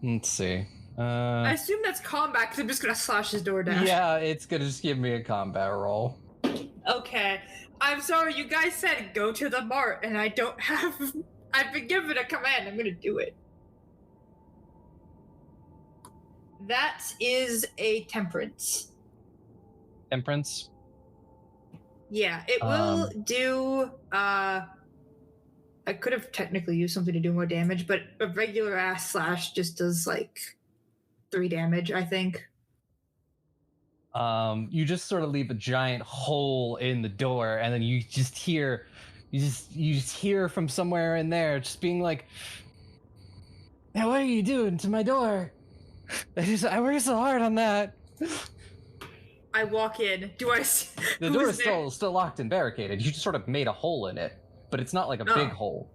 Let's see. I assume that's combat because I'm just gonna slash his door down. Yeah, it's gonna just give me a combat roll. Okay. I'm sorry, you guys said go to the mart, and I don't have. I've been given a command. I'm gonna do it. That is a temperance. Temperance. Yeah, it will do I could have technically used something to do more damage, but a regular ass slash just does like 3 damage, I think. You just sort of leave a giant hole in the door, and then you just hear from somewhere in there just being like, "Now what are you doing to my door? I worked so hard on that." I walk in. Do I see The who's door is there? still locked and barricaded. You just sort of made a hole in it, but it's not like a big Oh. hole.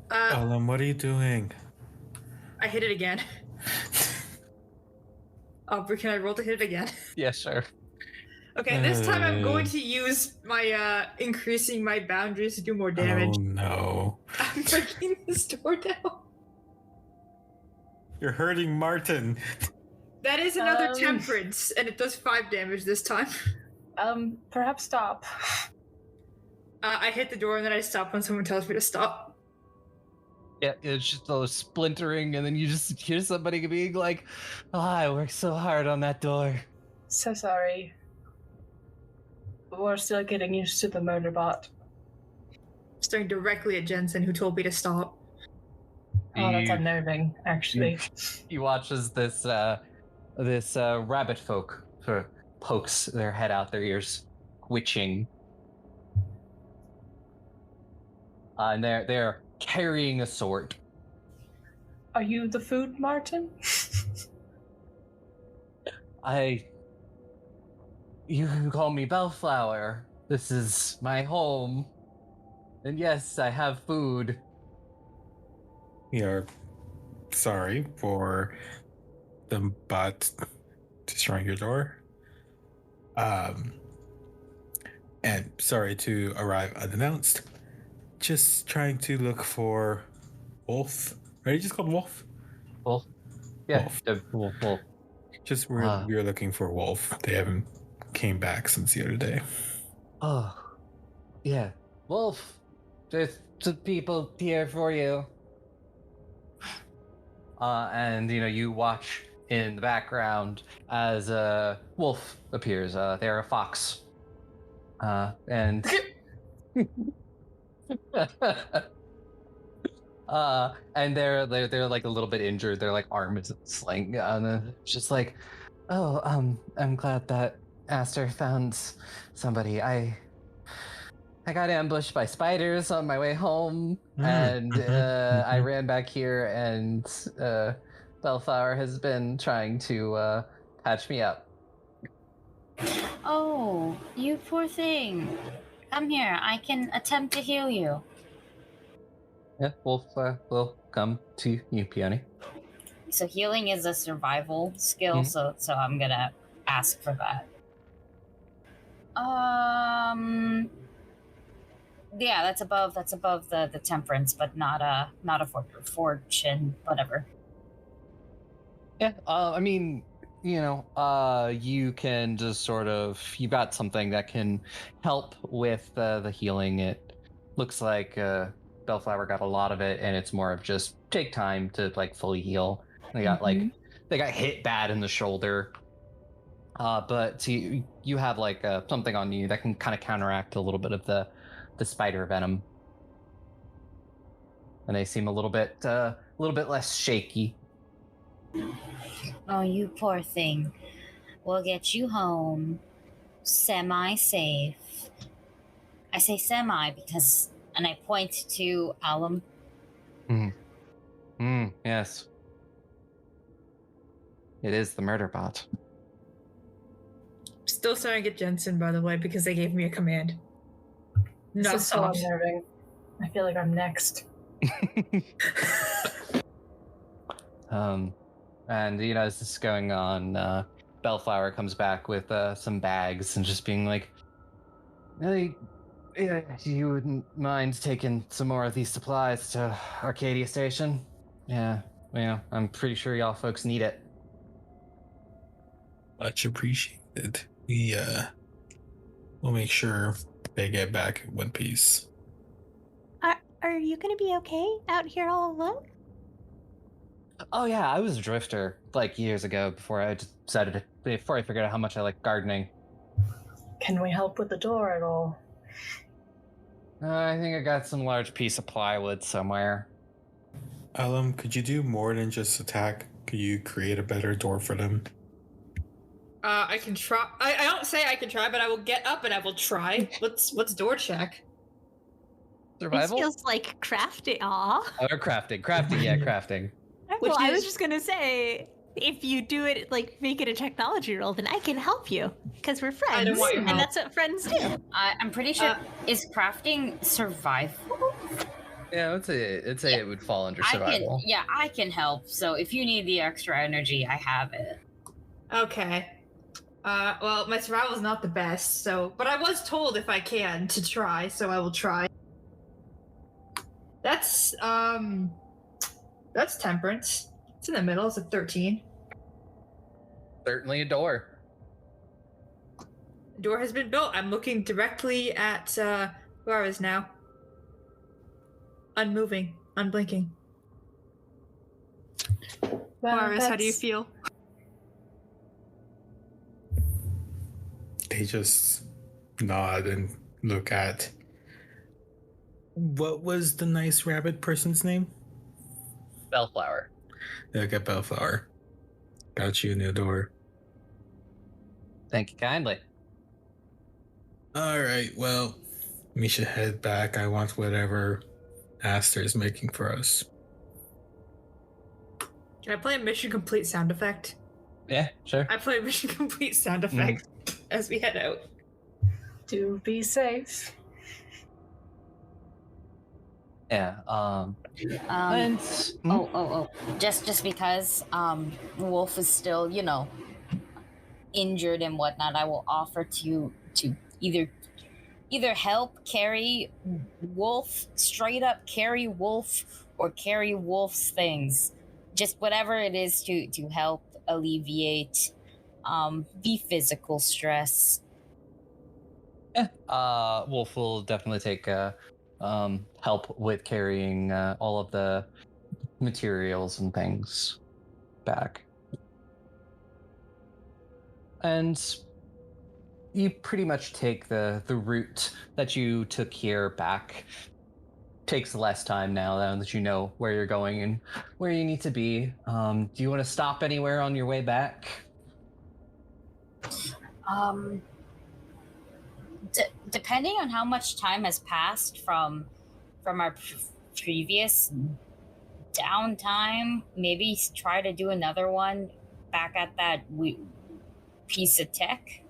What are you doing? I hit it again. But can I roll to hit it again? Yeah, sure. Okay, this time I'm going to use my increasing my boundaries to do more damage. Oh no. I'm breaking this door down. You're hurting Martin. That is another Um. temperance, and it does 5 damage this time. Perhaps stop. I hit the door and then I stop when someone tells me to stop. Yeah, it's just those splintering, and then you just hear somebody being like, "Oh, I worked so hard on that door." So sorry. We're still getting used to the murder bot. Staring directly at Jensen, who told me to stop. Oh, that's You- unnerving, actually. You watch as this rabbit folk sort of pokes their head out, their ears twitching, and they're carrying a sword. Are you the food, Martin? You can call me Bellflower. This is my home, and yes, I have food. We are sorry for the bot destroying your door. And sorry to arrive unannounced. Just trying to look for Wolf. Are you just called Wolf? Wolf. Yeah, Wolf. Wolf. Just Ah. we're looking for Wolf. They haven't came back since the other day. Oh, yeah, Wolf. There's some people here for you. And you watch in the background as Wolf appears. They're a fox. And and they're like a little bit injured. Their like arm is sling, and it's just like, "Oh, I'm glad that Aster found somebody. I got ambushed by spiders on my way home, and I ran back here, and Bellflower has been trying to patch me up." Oh, you poor thing. Come here. I can attempt to heal you. Yeah, Wolf will come to you, Peony. So healing is a survival skill, Mhm. so I'm gonna ask for that. Yeah, that's above the temperance, but not a fortune, whatever. Yeah, I mean, you can just sort of, you got something that can help with the healing. It looks like Bellflower got a lot of it, and it's more of just take time to like fully heal. They got they got hit bad in the shoulder, but you have like something on you that can kind of counteract a little bit of the spider venom, and they seem a little bit less shaky. Oh, you poor thing. We'll get you home semi-safe. I say semi because, and I point to Alum. Yes. It is the murder bot. Still staring at Jensen, by the way, because they gave me a command. This Not is so stopped. unnerving. I feel like I'm next. And as this is going on, Bellflower comes back with some bags and just being like, "Hey, you wouldn't mind taking some more of these supplies to Arcadia Station? Yeah, I'm pretty sure y'all folks need it." Much appreciated. We'll make sure they get back in one piece. Are you gonna be okay out here all alone? Oh yeah, I was a drifter like years ago before I figured out how much I like gardening. Can we help with the door at all? I think I got some large piece of plywood somewhere. Alum, could you do more than just attack? Could you create a better door for them? I can try. I don't say I can try, but I will get up and I will try. What's door check? This Survival? feels like crafting. Aw. Or crafting. Crafting, yeah, crafting. Which Well, I was is- just gonna say, if you do it, like, make it a technology roll, then I can help you. Because we're friends. I don't want your and help. that's what friends do. I'm pretty sure is crafting survival. Yeah, I would say it would fall under I survival. can help. So if you need the extra energy, I have it. Okay. Well, my survival is not the best, so but I was told if I can to try, so I will try. That's temperance. It's in the middle. It's a 13. Certainly a door. The door has been built. I'm looking directly at where I is now. Unmoving, unblinking. Varus, how do you feel? They just nod and look at. What was the nice rabbit person's name? Bellflower. They look at Bellflower. Got you a new door. Thank you kindly. All right, well, we should head back. I want whatever Aster is making for us. Can I play a mission complete sound effect? Yeah, sure. I play a mission complete sound effect as we head out. Do be safe. Yeah. Um, oh, just because Wolf is still, injured and whatnot, I will offer to either help carry Wolf, straight up carry Wolf, or carry Wolf's things. Just whatever it is to help alleviate the physical stress. Yeah. Wolf will definitely take help with carrying all of the materials and things back. And you pretty much take the route that you took here back. Takes less time now that you know where you're going and where you need to be. Do you want to stop anywhere on your way back? Depending on how much time has passed from our previous downtime, maybe try to do another one back at that piece of tech.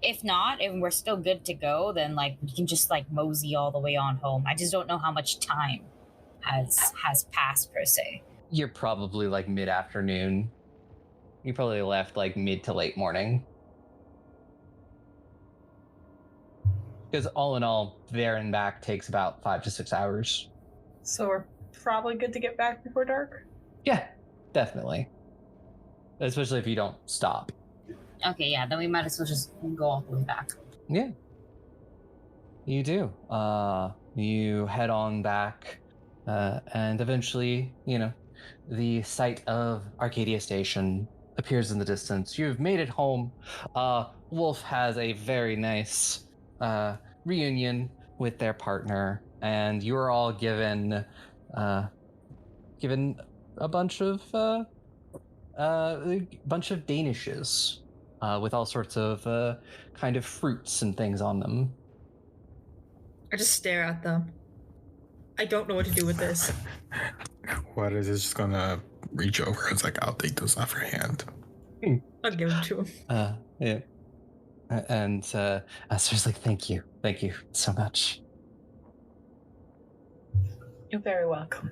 If not, if we're still good to go, then we can just mosey all the way on home. I just don't know how much time has passed per se. You're probably mid-afternoon. You probably left mid to late morning. Because all in all, there and back takes about 5 to 6 hours. So we're probably good to get back before dark? Yeah, definitely. Especially if you don't stop. Okay, yeah, then we might as well just go all the way back. Yeah. You do. You head on back, and eventually, the site of Arcadia Station appears in the distance. You've made it home. Wolf has a very nice reunion with their partner, and you are all given a bunch of danishes. With all sorts of kind of fruits and things on them. I just stare at them. I don't know what to do with this. What is it? Just gonna reach over? It's like, I'll take those off your hand. I'll give them to him. Yeah. And Aster's like, thank you so much. You're very welcome.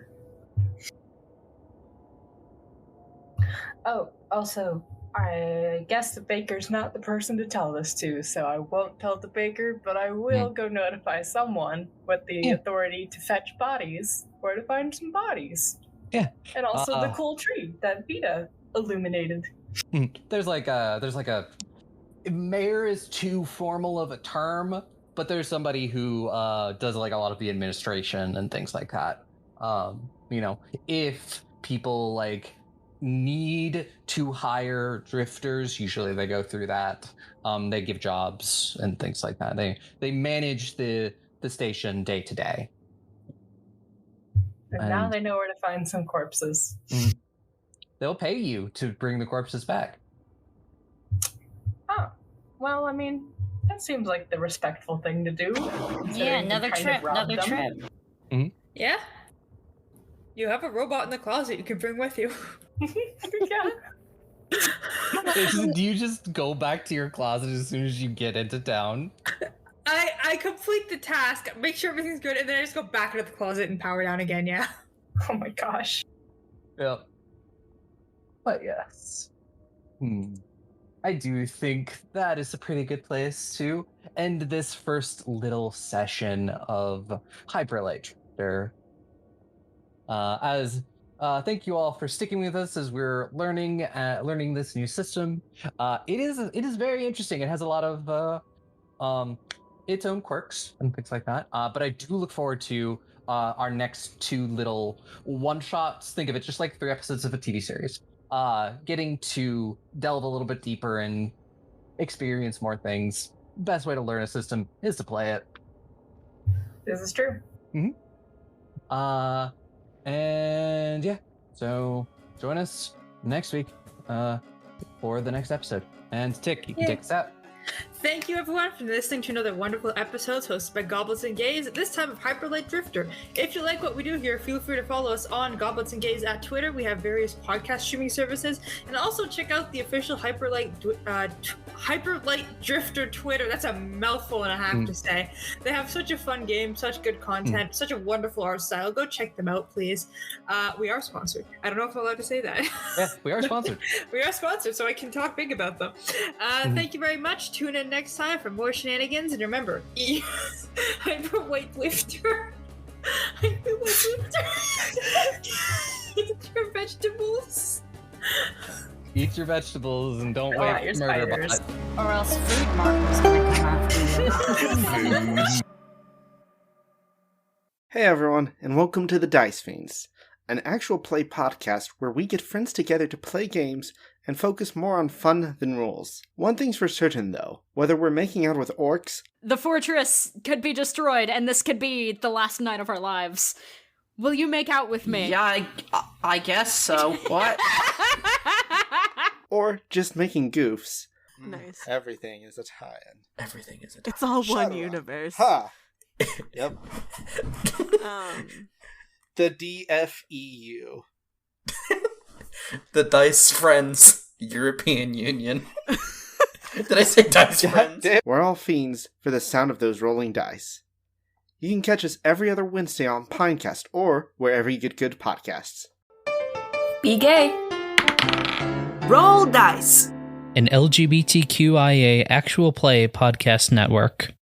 Oh, also, I guess the baker's not the person to tell this to, so I won't tell the baker, but I will go notify someone with the authority to fetch bodies or to find some bodies. Yeah. And also the cool tree that Vita illuminated. There's a mayor is too formal of a term, but there's somebody who does a lot of the administration and things like that. If people need to hire drifters, usually they go through that. They give jobs and things like that. They manage the the station day to day. And now And- they know where to find some corpses. They'll pay you to bring the corpses back. Oh, well, I mean, that seems like the respectful thing to do. Yeah, considering you another kind of trip, robbed another them. trip. Yeah. You have a robot in the closet you can bring with you. Yeah. Do you just go back to your closet as soon as you get into town? I complete the task, make sure everything's good, and then I just go back into the closet and power down again, yeah. Oh my gosh. Yep. But yes. I do think that is a pretty good place to end this first little session of Hyperlight Drifter. Thank you all for sticking with us as we're learning this new system. It is very interesting. It has a lot of its own quirks and things like that. But I do look forward to our next two little one-shots. Think of it just like 3 episodes of a TV series. Getting to delve a little bit deeper and experience more things. Best way to learn a system is to play it. This is true. And yeah, so join us next week for the next episode. And Tick, you can take us out. Thank you everyone for listening to another wonderful episode hosted by Goblins and Gays, this time of Hyperlight Drifter. If you like what we do here, feel free to follow us on Goblins and Gays at Twitter. We have various podcast streaming services, and also check out the official Hyperlight Drifter Twitter. That's a mouthful and a half to say. They have such a fun game, such good content, such a wonderful art style. Go check them out, please. We are sponsored. I don't know if I'm allowed to say that. Yeah, we are sponsored. We are sponsored, so I can talk big about them. Thank you very much. Tune in next time for more shenanigans, and remember, Hyperweight Lifter. Hyperweight Lifter. Eat your vegetables. Eat your vegetables and don't Go wait out your for murder spiders. bot. Or else Food Martin's gonna come after you. Hey everyone, and welcome to the Dice Fiends, an actual play podcast where we get friends together to play games and focus more on fun than rules. One thing's for certain though, whether we're making out with orcs, The fortress could be destroyed, and this could be the last night of our lives. Will you make out with me? Yeah, I guess so. What? or just making goofs, Nice. Everything is a tie-in. Everything is a It's all Shut one up. universe. Ha! Yep. The DFEU. The Dice Friends European Union. Did I say Dice Friends? We're all fiends for the sound of those rolling dice. You can catch us every other Wednesday on Pinecast or wherever you get good podcasts. Be gay. Roll dice. An LGBTQIA actual play podcast network.